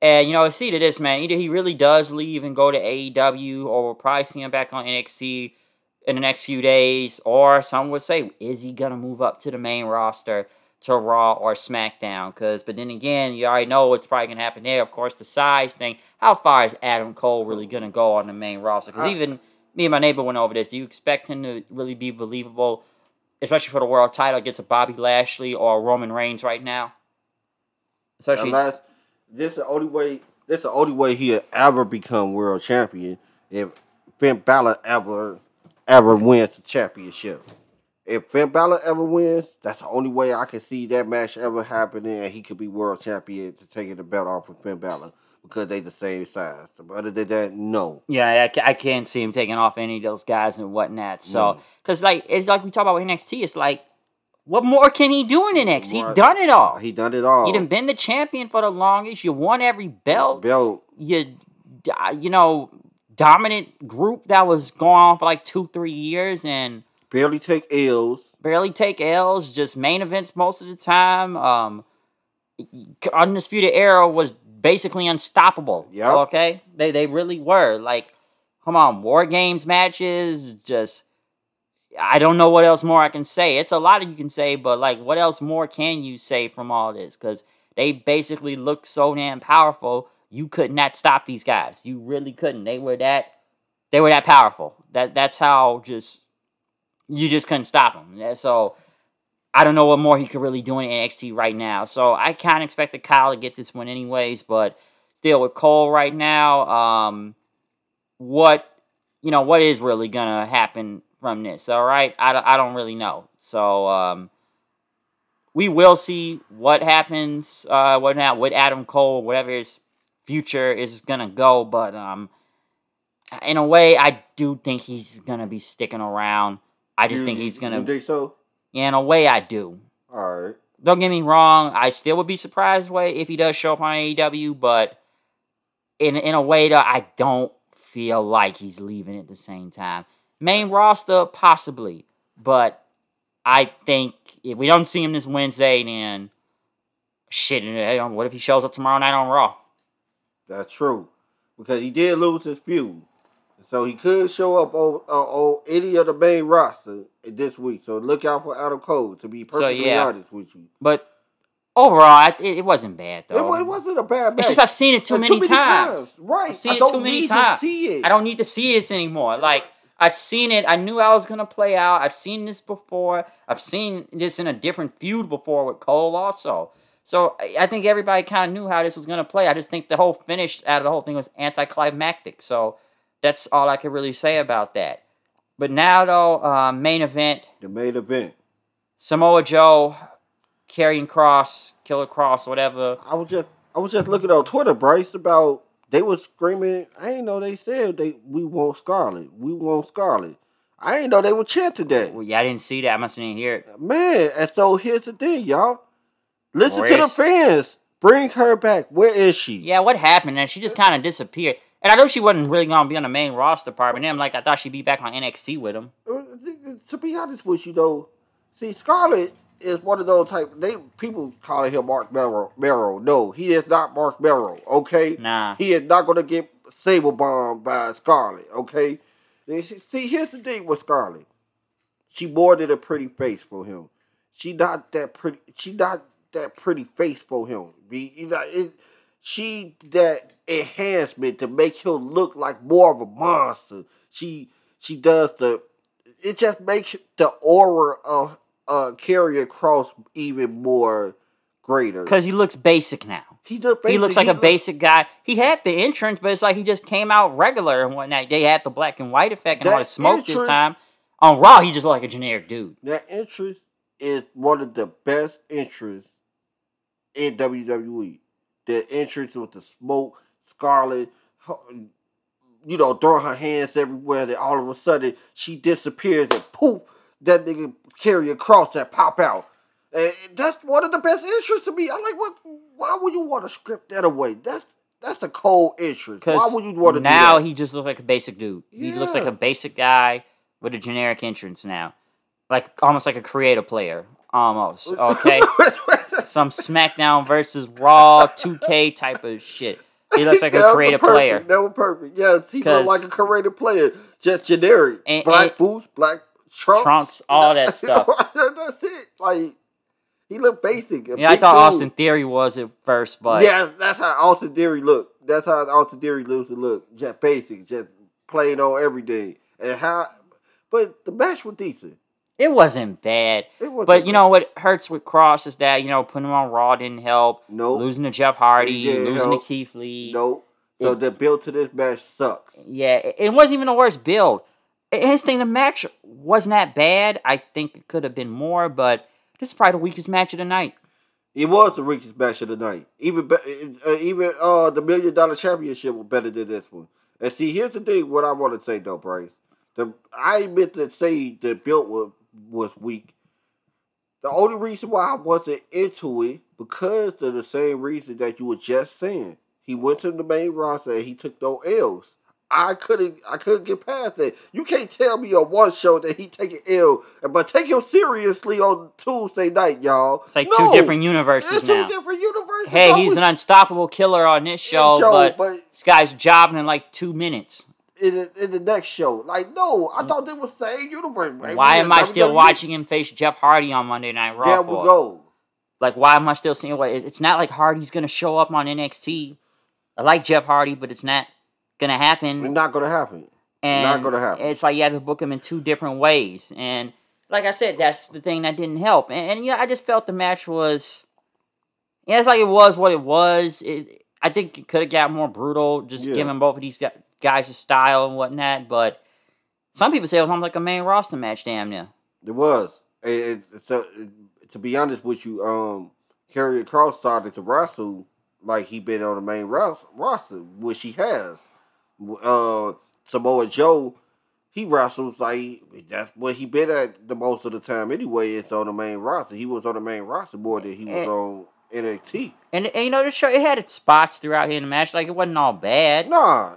And, see to this, man, either he really does leave and go to AEW, or we'll probably see him back on NXT in the next few days, or some would say, is he going to move up to the main roster? to Raw or SmackDown. But then again, you already know what's probably going to happen there. Of course, the size thing. How far is Adam Cole really going to go on the main roster? Because even me and my neighbor went over this. Do you expect him to really be believable, especially for the world title, against a Bobby Lashley or Roman Reigns right now? Especially, this is the only way. This the only way he'll ever become world champion if Finn Balor ever wins the championship. If Finn Balor ever wins, that's the only way I can see that match ever happening, and he could be world champion to taking the belt off of Finn Balor because they the same size. But other than that, no. Yeah, I can't see him taking off any of those guys and whatnot. So, because it's like we talk about NXT, it's like, what more can he do in NXT? He's done it all. He done it all. He done been the champion for the longest. You won every belt. You dominant group that was going on for like 2-3 years and barely take L's. Just main events most of the time. Undisputed Era was basically unstoppable. Yep. Okay? They really were. Like, come on, War Games matches, just... I don't know what else more I can say. It's a lot you can say, but, like, what else more can you say from all this? Because they basically look so damn powerful, you could not stop these guys. You really couldn't. They were that powerful. That's how you just couldn't stop them. So, I don't know what more he could really do in NXT right now. So, I kind of expected Kyle to get this one anyways, but still with Cole right now, what is really going to happen from this, all right? I don't really know. So, we will see what happens with Adam Cole, whatever his future is going to go. But in a way, I do think he's going to be sticking around. I just think he's going to... You think so? Yeah, in a way, I do. All right. Don't get me wrong. I still would be surprised if he does show up on AEW, but in a way that I don't feel like he's leaving at the same time. Main roster, possibly. But I think if we don't see him this Wednesday, then shit, what if he shows up tomorrow night on Raw? That's true. Because he did lose his feud. So he could show up on any of the main roster this week. So look out for Adam Cole, to be perfectly honest with you. But overall, it wasn't bad, though. It wasn't a bad match. It's just I've seen it too many times. Right. I've seen it too many times. I don't need to see this anymore. Like, I've seen it. I knew how it was going to play out. I've seen this before. I've seen this in a different feud before with Cole also. So I think everybody kind of knew how this was going to play. I just think the whole finish out of the whole thing was anticlimactic. So that's all I can really say about that. But now, though, main event. The main event. Samoa Joe, Killer Cross, whatever. I was just looking on Twitter, Bryce, about... They was screaming. I ain't know they said we want Scarlett. We want Scarlett. I ain't know they were chanting that. Well, yeah, I didn't see that. I must have didn't hear it. Man, and so here's the thing, y'all. Listen to the fans. Bring her back. Where is she? Yeah, what happened? And she just kind of disappeared. And I know she wasn't really going to be on the main roster part, but then I thought she'd be back on NXT with him. To be honest with you, though, see, Scarlett is one of those people calling him Mark Barrow. No, he is not Mark Barrow, okay? Nah. He is not going to get saber bombed by Scarlett, okay? See, here's the thing with Scarlett. She more than a pretty face for him. She not that pretty face for him. She that enhancement to make him look like more of a monster. She does it just makes the aura of Karrion Kross even more greater. Because he looks basic now. He looks like a basic guy. He had the entrance, but it's like he just came out regular and whatnot. They had the black and white effect and all the smoke this time. On Raw, he just looked like a generic dude. That entrance is one of the best entrances in WWE. The entrance with the smoke, Scarlett, throwing her hands everywhere. Then all of a sudden, she disappears and poof, that nigga Karrion Kross that pop out. And that's one of the best entrances to me. I'm like, what? Why would you want to script that away? That's a cold entrance. Why would you want to do that? Now he just looks like a basic dude. Yeah. He looks like a basic guy with a generic entrance now. Almost like a creative player. Almost. Okay? Some SmackDown versus Raw 2K type of shit. He looks like a creative player. That was perfect. Yes, he looks like a creative player. Just generic. Black boots, black trunks, all that stuff. That's it. He looked basic. Yeah, I thought Austin Theory was at first, but yeah, that's how Austin Theory looked. That's how Austin Theory used to look. Just basic, just playing on everything. But the match was decent. It wasn't bad. But you know what hurts with Cross is that, putting him on Raw didn't help. Nope. Losing to Jeff Hardy, losing to Keith Lee. Nope. So the build to this match sucks. Yeah, it wasn't even the worst build. His thing, the match wasn't that bad. I think it could have been more, but this is probably the weakest match of the night. It was the weakest match of the night. Even the $1 Million Championship was better than this one. And see, here's the thing. What I want to say though, Bryce. I admit to say the build was weak. The only reason why I wasn't into it because of the same reason that you were just saying. He went to the main roster and he took no L's. I couldn't get past that. You can't tell me on one show that he taking L, but take him seriously on Tuesday night, y'all. It's like two different universes now. Two different universes. Hey, he's an unstoppable killer on this show, but this guy's jobbing in like 2 minutes. In the next show. Like, no, I thought they was the same universe. Right? Why am I still watching him face Jeff Hardy on Monday Night Raw? There we go. Like, why am I still seeing what? It's not like Hardy's going to show up on NXT. I like Jeff Hardy, but it's not going to happen. It's not going to happen. And not going to happen. It's like you have to book him in 2 different ways. And like I said, that's the thing that didn't help. And I just felt the match was... Yeah, it's like it was what it was. I think it could have got more brutal, just giving both of these guys a style and whatnot. But some people say it was almost like a main roster match, damn near. It was. To be honest with you, Karrion Kross started to wrestle like he been on the main roster, which he has. Samoa Joe, he wrestles like that's what he been at the most of the time anyway. It's on the main roster. He was on the main roster more than he was on NXT. And the show, it had its spots throughout here in the match. Like, it wasn't all bad. Nah.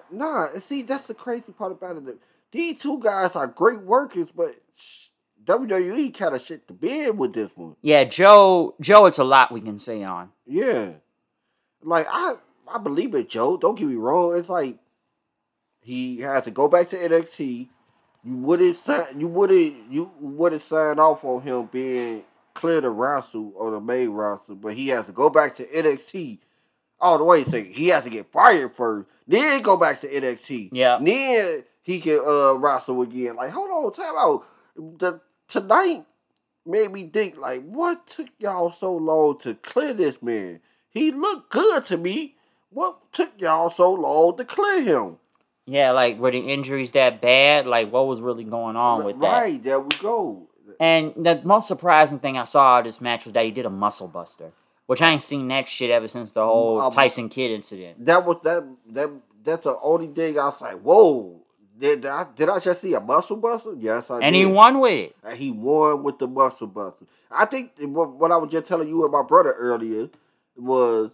See, that's the crazy part about it. These two guys are great workers, but WWE kind of shit the bed with this one. Yeah, Joe, it's a lot we can say on. Yeah. Like, I believe it, Joe. Don't get me wrong. It's like, he has to go back to NXT. You wouldn't sign off on him being clear to wrestle on the main roster, but he has to go back to NXT. Oh, the way he has to get fired first, then go back to NXT. Yeah. Then he can wrestle again. Like, hold on, time out. Tonight made me think, like, what took y'all so long to clear this man? He looked good to me. What took y'all so long to clear him? Yeah, like, were the injuries that bad? Like, what was really going on with that? Right, there we go. And the most surprising thing I saw of this match was that he did a muscle buster, which I ain't seen that shit ever since the whole Tyson Kidd incident. That's the only thing I was like, whoa. Did I just see a muscle buster? Yes, I did. And he won with it. And he won with the muscle buster. I think what I was just telling you and my brother earlier was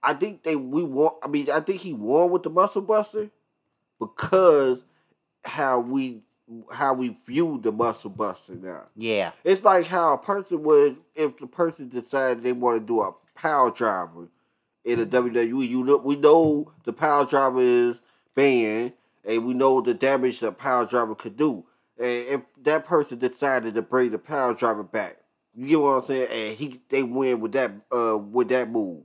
I think he won with the muscle buster because how we view the muscle buster now. Yeah. It's like how a person would if the person decided they want to do a power driver in the WWE. We know the power driver is banned, and we know the damage the power driver could do. And if that person decided to bring the power driver back, you get what I'm saying? And they win with that move.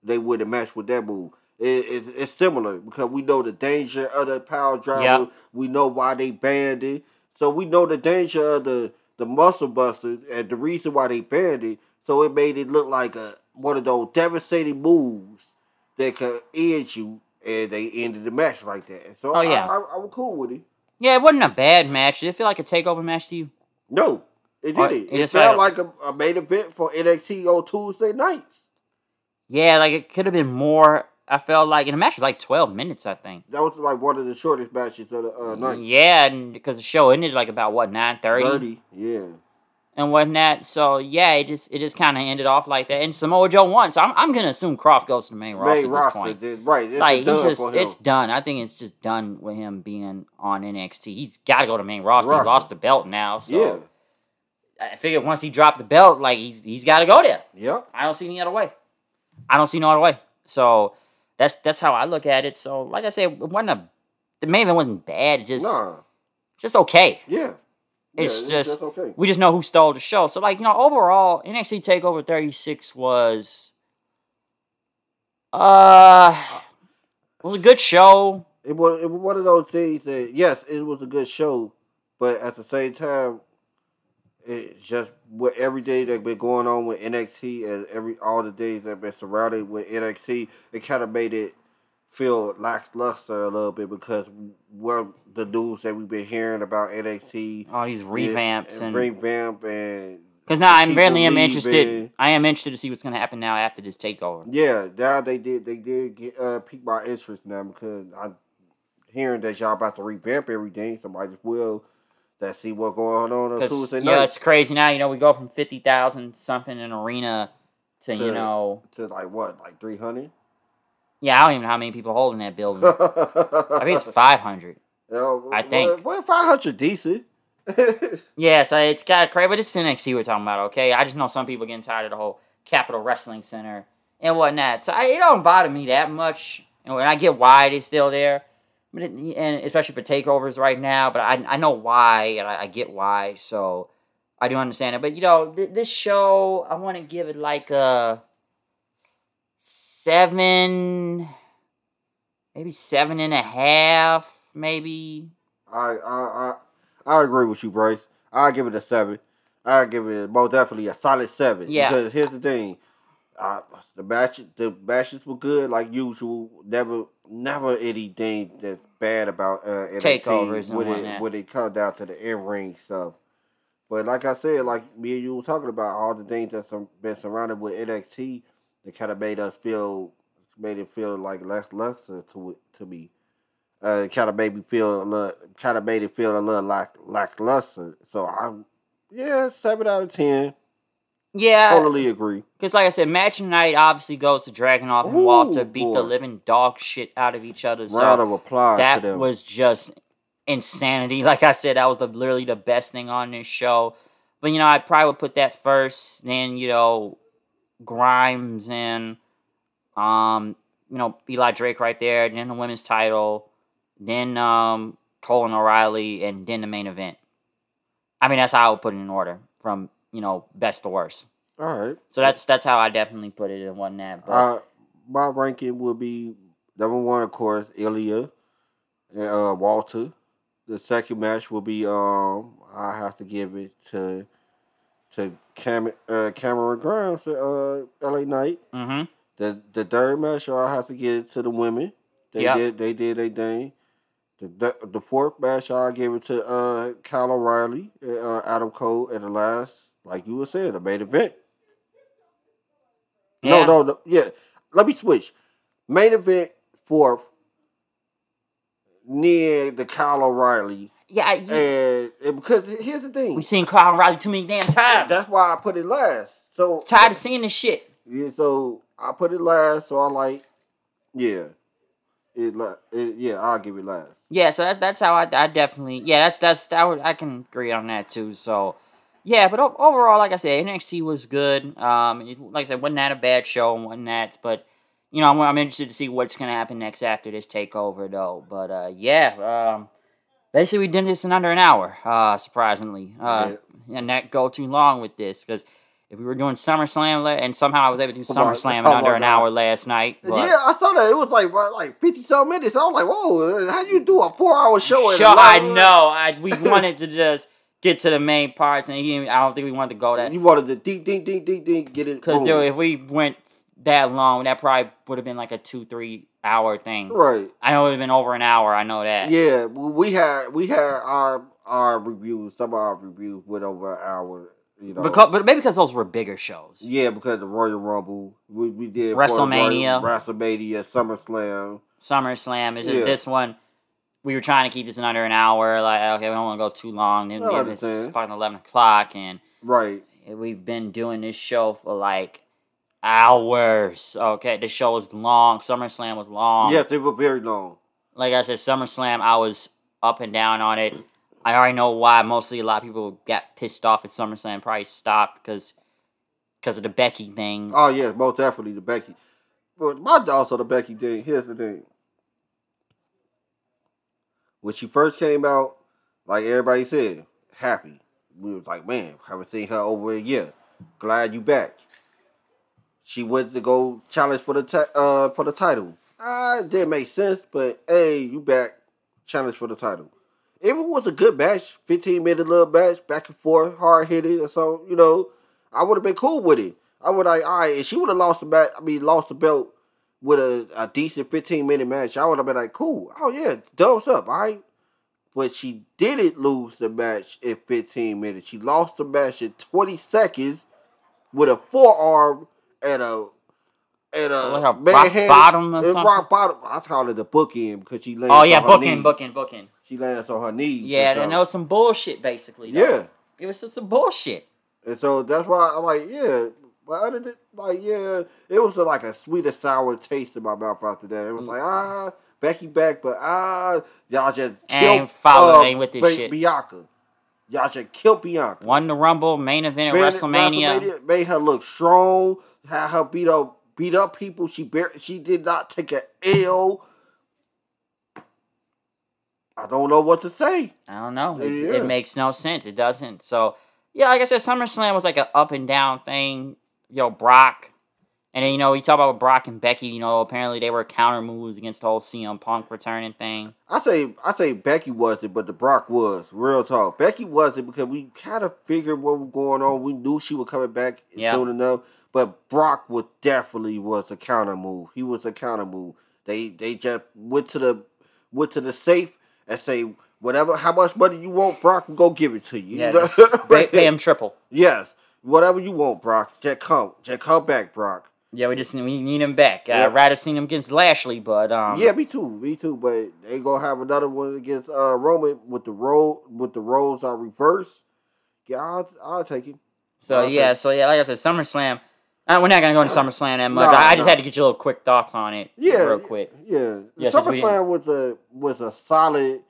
They win the match with that move. It's similar because we know the danger of the power driver. Yep. We know why they banned it. So we know the danger of the muscle busters and the reason why they banned it. So it made it look like one of those devastating moves that could end you, and they ended the match like that. So I was cool with it. Yeah, it wasn't a bad match. Did it feel like a takeover match to you? No, it didn't. It felt like a main event for NXT on Tuesday nights. Yeah, like it could have been more. I felt like, and the match was like 12 minutes, I think. That was like one of the shortest matches of the night. Yeah, and because the show ended like about, 9:30? 30, yeah. And whatnot. So, yeah, it just kind of ended off like that. And Samoa Joe won, so I'm going to assume Cross goes to the main roster at this point. Right, it's done. I think it's just done with him being on NXT. He's got to go to the main roster. He lost the belt now, so... Yeah. I figured once he dropped the belt, like, he's got to go there. Yep. I don't see any other way. So... That's how I look at it. So, like I said, the main event wasn't bad. Just okay. Yeah. It's just okay. we just know who stole the show. So like, overall, NXT Takeover 36 was a good show. It was one of those things that, yes, it was a good show, but at the same time, it's just what every day that's been going on with NXT and all the days that have been surrounded with NXT, it kind of made it feel lackluster a little bit because what the news that we've been hearing about NXT, All these revamps and because now I really am interested. I am interested to see what's going to happen now after this takeover. Yeah, now they did get pique my interest now because I'm hearing that y'all about to revamp everything. Somebody just will see what's going on Tuesday night. Yeah, it's crazy now. We go from 50,000 something in arena to to like what, like 300. Yeah, I don't even know how many people hold in that building. I think it's 500. I think. Well, 500 decent. Yeah, so it's kind of crazy, but it's NXT we're talking about, okay? I just know some people getting tired of the whole Capitol Wrestling Center and whatnot. So it don't bother me that much. And I get why it's still there, and especially for takeovers right now. But I know why, and I get why. So I do understand it. But this show, I want to give it like a 7, maybe 7.5, maybe. I agree with you, Bryce. I'll give it a 7. I'll give it most definitely a solid 7. Yeah. Because here's the thing. The matches were good like usual. Never anything that's bad about NXT takeovers and when it comes down to the in-ring stuff. But like I said, like me and you were talking about, all the things that's been surrounded with NXT that kind of made it feel like less luster to me. It kind of made it feel a little lackluster. So 7 out of 10. Yeah, totally agree. Because like I said, match night obviously goes to Dragunov and Walter beat the living dog shit out of each other. Round of applause to them. That was just insanity. Like I said, that was literally the best thing on this show. But I probably would put that first. Then Grimes and Eli Drake right there. Then the women's title. Then Cole and O'Reilly, and then the main event. I mean, that's how I would put it in order from best to worst. All right. So that's how I definitely put it in one that. My ranking would be number 1, of course, Ilya and Walter. The second match will be I have to give it to Cameron Grimes at LA Knight. Mm-hmm. The third match I have to give it to the women. They did their thing. The fourth match, I'll give it to Kyle O'Reilly, Adam Cole, and the last, like you were saying, the main event. Yeah. No, yeah. Let me switch. Main event, fourth, near the Kyle O'Reilly. Yeah. And because here's the thing. We seen Kyle O'Reilly too many damn times. That's why I put it last. So tired of seeing this shit. Yeah, so I put it last, so I like, yeah. I'll give it last. Yeah, so that's how I definitely I can agree on that too. So yeah, but overall, like I said, NXT was good. Like I said, wasn't that a bad show and wasn't that, but I'm interested to see what's gonna happen next after this takeover though. But basically we did this in under an hour, surprisingly. And that go too long with this because. If we were doing SummerSlam, and somehow I was able to do SummerSlam in under an hour last night. But yeah, I saw that. It was like 50-some minutes. I was like, whoa, how you do a 4-hour show? I know. We wanted to just get to the main parts, and I don't think we wanted to go that. You wanted to ding, get it. Because if we went that long, that probably would have been like a 2-3 hour thing. Right. I know it would have been over an hour. I know that. Yeah, we had our reviews. Some of our reviews went over an hour. But maybe because those were bigger shows. Yeah, because the Royal Rumble, we did WrestleMania, SummerSlam. It's just this one. We were trying to keep this in under an hour. Like, okay, we don't want to go too long. Then it's fucking 11 o'clock, and right. We've been doing this show for like hours. Okay, the show was long. SummerSlam was long. Yes, it was very long. Like I said, SummerSlam, I was up and down on it. I already know why. Mostly, a lot of people got pissed off at SummerSlam. Probably stopped because of the Becky thing. Oh yeah, most definitely the Becky. But my thoughts on the Becky thing. Here's the thing. When she first came out, like everybody said, happy. we was like, man, haven't seen her over a year. Glad you back. She went to go challenge for the title. It didn't make sense, but hey, you back, challenge for the title. If it was a good match, 15-minute little match, back and forth, hard hitting or something, I would have been cool with it. I would like, all right, if she would have lost the belt with a decent 15-minute match, I would have been like, cool. Oh yeah, thumbs up, all right. But she didn't lose the match in 15 minutes. She lost the match in 20 seconds with a forearm and a like a rock bottom or something. Rock bottom. I call it the bookend because she lands. Oh yeah, booking. She lands on her knees. Yeah, and that was some bullshit basically. Though. Yeah, it was just some bullshit. And so that's why I'm like, yeah. But other than it was like a sweet and sour taste in my mouth after that. It was like Becky back, but y'all just killed with this shit. Bianca. Y'all just killed Bianca. Won the Rumble, main event at WrestleMania. Made her look strong. Had her beat up people. She did not take an L. I don't know what to say. I don't know. It makes no sense. It doesn't. So, yeah, like I said, SummerSlam was like an up and down thing. Brock. And then, we talk about Brock and Becky, apparently they were counter moves against the whole CM Punk returning thing. I say Becky wasn't, but the Brock was. Real talk. Becky wasn't because we kind of figured what was going on. We knew she was coming back soon enough. But Brock was a counter move. He was a counter move. They just went to the safe and say, how much money you want, Brock, we'll go give it to you. Yeah, pay him triple. Yes. Whatever you want, Brock. Just come back, Brock. Yeah, we need him back. I'd rather seen him against Lashley, but yeah, me too. But they gonna have another one against Roman with the roles are reversed. Yeah, I'll take him. So like I said, SummerSlam. We're not gonna go into SummerSlam that much. I just had to get your little quick thoughts on it. Yeah, real quick. Yeah, SummerSlam was a solid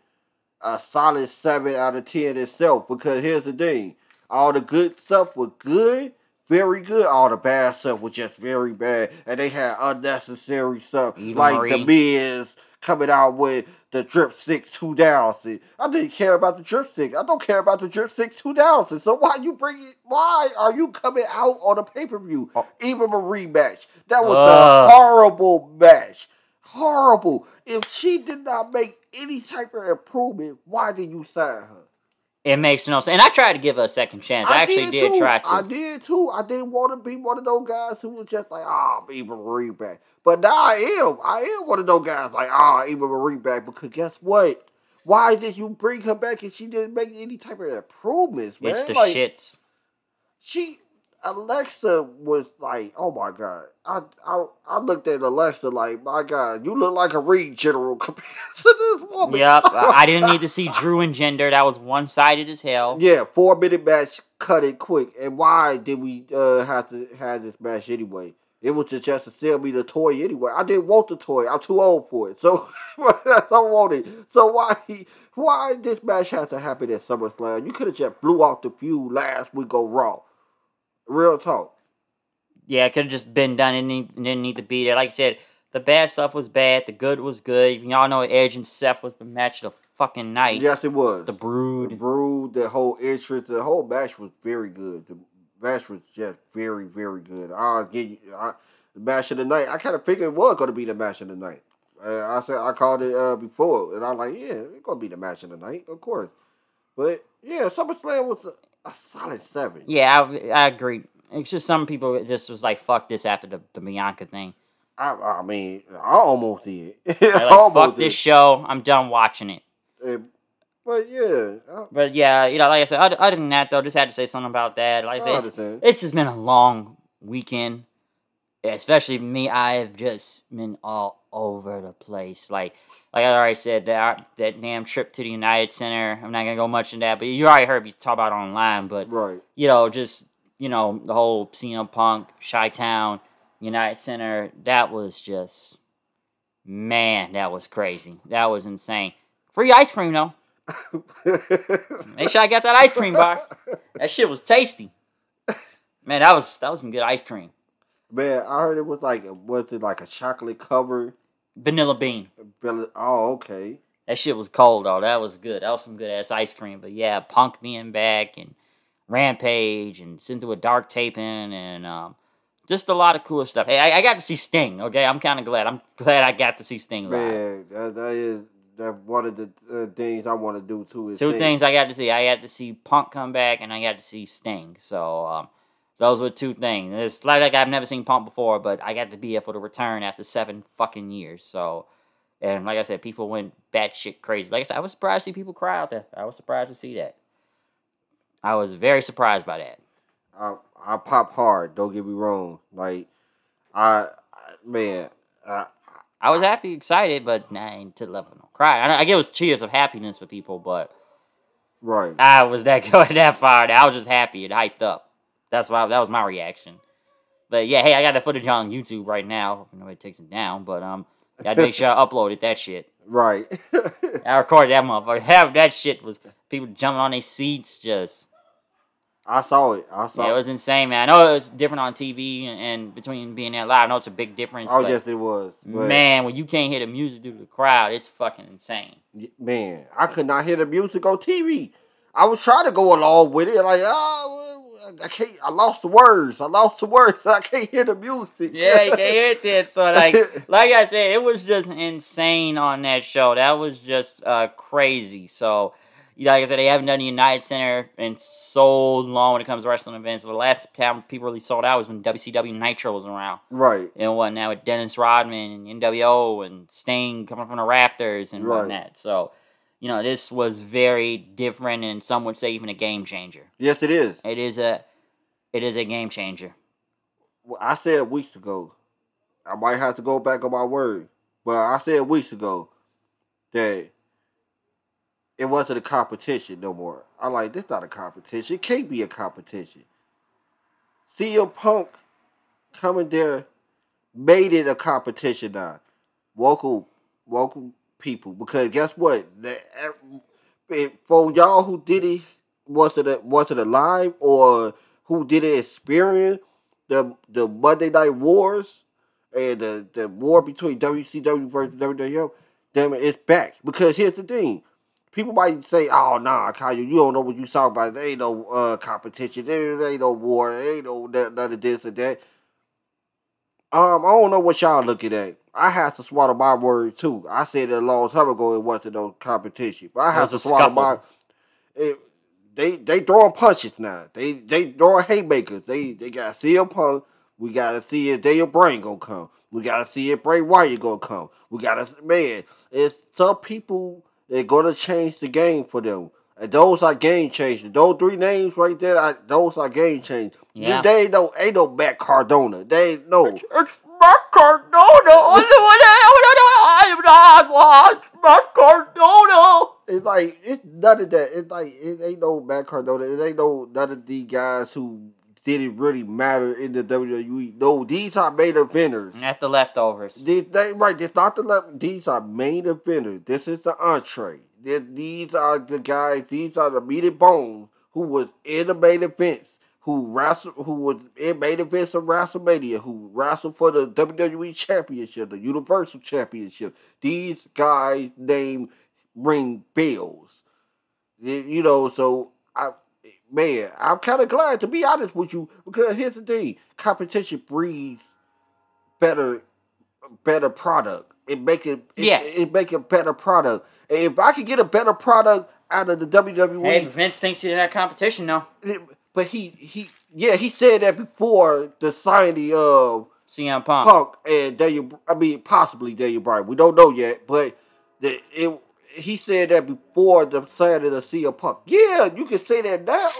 7 out of 10 itself. Because here's the thing: all the good stuff was good. Very good. All the bad stuff was just very bad. And they had unnecessary stuff. Like The Miz coming out with the Dripstick 2000. I didn't care about the Dripstick. I don't care about the Dripstick 2000. So why are you coming out on a pay-per-view? Even a rematch. That was a horrible match. Horrible. If she did not make any type of improvement, why did you sign her? It makes no sense. And I tried to give her a second chance. I actually did try to. I did too. I didn't want to be one of those guys who was just like, even a reback. But now I am one of those guys like, even a reback. Because guess what? Why did you bring her back and she didn't make any type of improvements, man? It's the shits. Alexa was like, oh my God. I looked at Alexa like, my God, you look like a ring general compared to this woman. Yep, I didn't need to see Drew and Jinder. That was one-sided as hell. Yeah, 4-minute match, cut it quick. And why did we have to have this match anyway? It was just to sell me the toy anyway. I didn't want the toy. I'm too old for it. So I don't want it. So why this match has to happen at SummerSlam? You could have just blew off the feud last week on Raw. Real talk. Yeah, it could have just been done. It didn't need to be there. Like I said, the bad stuff was bad. The good was good. Y'all know Edge and Seth was the match of the fucking night. Yes, it was. The Brood. The whole entrance. The whole match was very good. The match was just very, very good. I'll give you the match of the night. I kind of figured it was going to be the match of the night. I called it before, and I'm like, yeah, it's going to be the match of the night, of course. But, yeah, SummerSlam was a solid 7. Yeah, I agree. It's just some people just was like, fuck this after the Bianca thing. I mean, I almost did. Like, fuck this show. I'm done watching it. But yeah. But yeah, like I said, other than that, though, just had to say something about that. Like I said, it's just been a long weekend. Especially me, I've just been all over the place. Like I already said, that damn trip to the United Center. I'm not going to go much in that, but you already heard me talk about it online. But, right. Just, the whole CM Punk, Chi-Town, United Center, that was just, man, that was crazy. That was insane. Free ice cream, though. Make sure I got that ice cream bar. That shit was tasty. Man, that was some good ice cream. Man, I heard it was like a chocolate covered vanilla bean. Oh, okay. That shit was cold though. That was good. That was some good ass ice cream. But yeah, Punk being back and Rampage and sent through a dark taping and just a lot of cool stuff. Hey, I got to see Sting. Okay, I'm kind of glad. I'm glad I got to see Sting live. Man, that's one of the things I want to do too. Is Two things I got to see. I got to see Punk come back, and I got to see Sting. So those were two things. It's like I've never seen Punk before, but I got to be here for the return after 7 fucking years. So, and like I said, people went batshit crazy. Like I said, I was surprised to see people cry out there. I was surprised to see that. I was very surprised by that. I pop hard. Don't get me wrong. Like man, I was happy, excited, but I ain't to the level of cry. I get it was cheers of happiness for people, but right. I was that going that far. I was just happy and hyped up. That was my reaction. But yeah, hey, I got the footage on YouTube right now. Hopefully nobody takes it down, but gotta make sure I uploaded that shit. Right. I recorded that motherfucker. Half that shit was people jumping on their seats, just. I saw it. Yeah, it was insane, man. I know it was different on TV and between being there live. I know it's a big difference. Oh, yes, it was. Man, when you can't hear the music due to the crowd, it's fucking insane. Man, I could not hear the music on TV. I was trying to go along with it. Like, I can't. I lost the words. I can't hear the music. Yeah, you can't hear it. So, like I said, it was just insane on that show. That was just crazy. So, like I said, they haven't done the United Center in so long when it comes to wrestling events. So the last time people really sold out was when WCW Nitro was around. Right. And whatnot with Dennis Rodman and NWO and Sting coming from the rafters and whatnot. So, this was very different and some would say even a game changer. Yes, it is. It is a game changer. Well, I said weeks ago, I might have to go back on my word, but I said weeks ago that it wasn't a competition no more. I'm like, this not a competition. It can't be a competition. CM Punk coming there made it a competition now. Local people. Because guess what? For y'all who did it, was it a live or who did it experience the Monday Night Wars and the war between WCW versus WWF, damn it, it's back. Because here's the thing. People might say, oh, nah, Kyle, you don't know what you talking about. There ain't no competition. There ain't no war. There ain't no none of this and that. I don't know what y'all looking at. I have to swallow my word, too. I said it a long time ago it wasn't no competition. But I have to swallow my... They throwing punches now. They throwing haymakers. They got to see CM Punk. We got to see if Daniel Bryan going to come. We got to see if Bray Wyatt going to come. We got to... Man, it's some people... They're going to change the game for them. And those are game changers. Those 3 names right there, those are game changers. Yeah. They ain't no Matt Cardona. They ain't no. It's Matt Cardona. I'm not Matt Cardona. It's like, it's none of that. It's like, it ain't no Matt Cardona. It ain't none of these guys who didn't really matter in the WWE. No, these are main eventers. Not the leftovers. These not the these are main eventers. This is the entree. These are the guys, these are the meat and bones who was in the main events, who was in main events of WrestleMania, who wrestled for the WWE Championship, the Universal Championship. These guys' name ring bells. So I'm kind of glad, to be honest with you, because here's the thing. Competition breeds better product. It make a better product. And if I could get a better product out of the WWE... Hey, Vince thinks he's in that competition, though. But he said that before the signing of CM Punk and possibly Daniel Bryan. We don't know yet, but he said that before the signing of CM Punk. Yeah, you can say that now,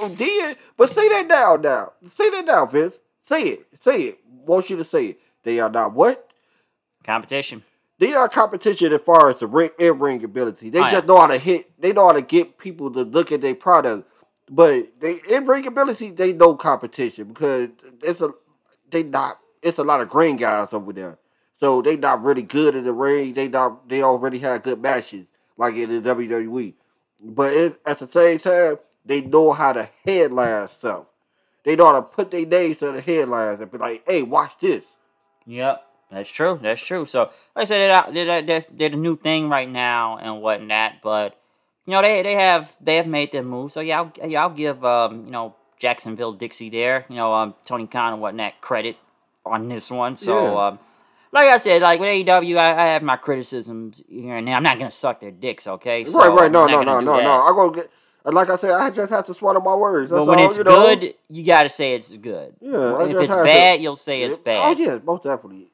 but say that now. Say that now, Vince. Say it. Want you to say it. They are not what? Competition. They are competition as far as the in-ring ability. They know how to hit. They know how to get people to look at their product. But they in-ring ability, they know competition because it's a lot of green guys over there. So they not really good in the ring. They already have good matches like in the WWE. But at the same time, they know how to headline stuff. They know how to put their names on the headlines and be like, hey, watch this. Yep. That's true. So, like I said, they're the new thing right now and whatnot. But they have made their move. So yeah, I'll give Jacksonville Dixie there. You know, Tony Khan and whatnot credit on this one. So, like I said, like with AEW, I have my criticisms here and there. I'm not gonna suck their dicks, okay? So right. No. I'm I'm gonna get. Like I said, I just have to swallow my words. That's but when all, it's good, you gotta say it's good. Yeah. If it's bad, you'll say it's bad. Oh yeah, most definitely.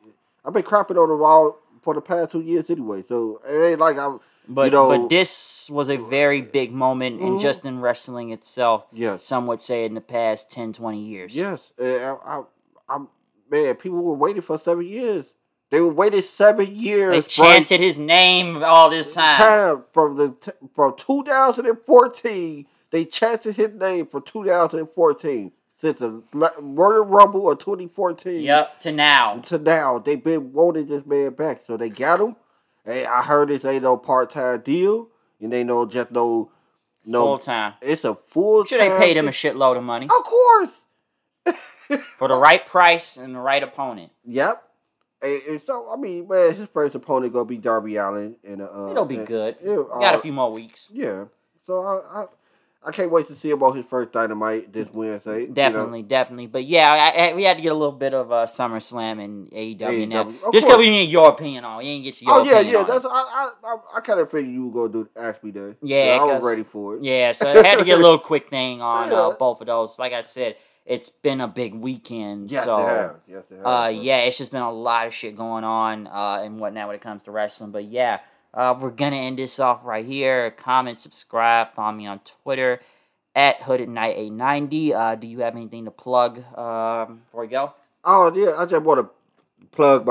I've been crapping on them all for the past 2 years anyway, so it ain't like I'm. But this was a very big moment, and just in wrestling itself, yes. some would say in the past 10, 20 years. Yes, I'm man. People were waiting for 7 years. They were waiting 7 years. They chanted his name all this time. From 2014. They chanted his name for 2014. Since the Royal Rumble of 2014. Yep, to now. They've been wanting this man back, so they got him. Hey, I heard this ain't no part-time deal, and they know just no full-time. It's a full-time. Sure, they paid him a shitload of money. Of course. For the right price and the right opponent. Yep. And so, I mean, man, his first opponent gonna be Darby Allin. It'll be good. Got a few more weeks. Yeah. So, I can't wait to see him on his first Dynamite this Wednesday. Definitely. But yeah, we had to get a little bit of SummerSlam and AEW now. Just because we need your opinion on it. You didn't get your opinion on that's I kind of figured you were gonna ask me that. Yeah, I was ready for it. Yeah, so I had to get a little quick thing on both of those. Like I said, it's been a big weekend. Yes, so it has. it's just been a lot of shit going on and whatnot when it comes to wrestling. But yeah. We're going to end this off right here. Comment, subscribe, follow me on Twitter at HoodedKnight890. Do you have anything to plug before we go? Oh, yeah. I just want to plug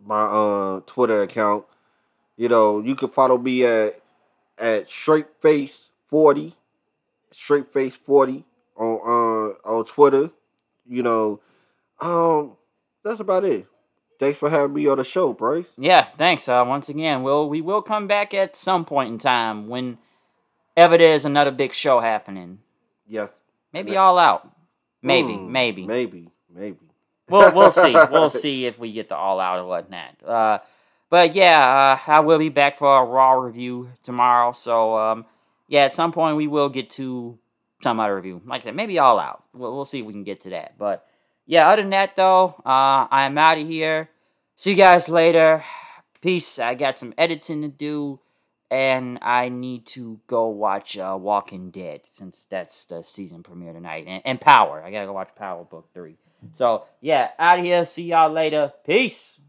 my Twitter account. You know, you can follow me at StraightFace40. StraightFace40 on Twitter. You know, that's about it. Thanks for having me on the show, Bryce. Yeah, thanks. Once again, we will come back at some point in time whenever there's another big show happening. Yes. Maybe All Out. Maybe. We'll see. We'll see if we get the All Out or whatnot. But yeah, I will be back for a Raw review tomorrow. So at some point we will get to some other review. Like I said, maybe All Out. We'll see if we can get to that. But yeah, other than that, though, I'm out of here. See you guys later. Peace. I got some editing to do, and I need to go watch Walking Dead, since that's the season premiere tonight. And Power. I gotta go watch Power Book 3. So, yeah, out of here. See y'all later. Peace.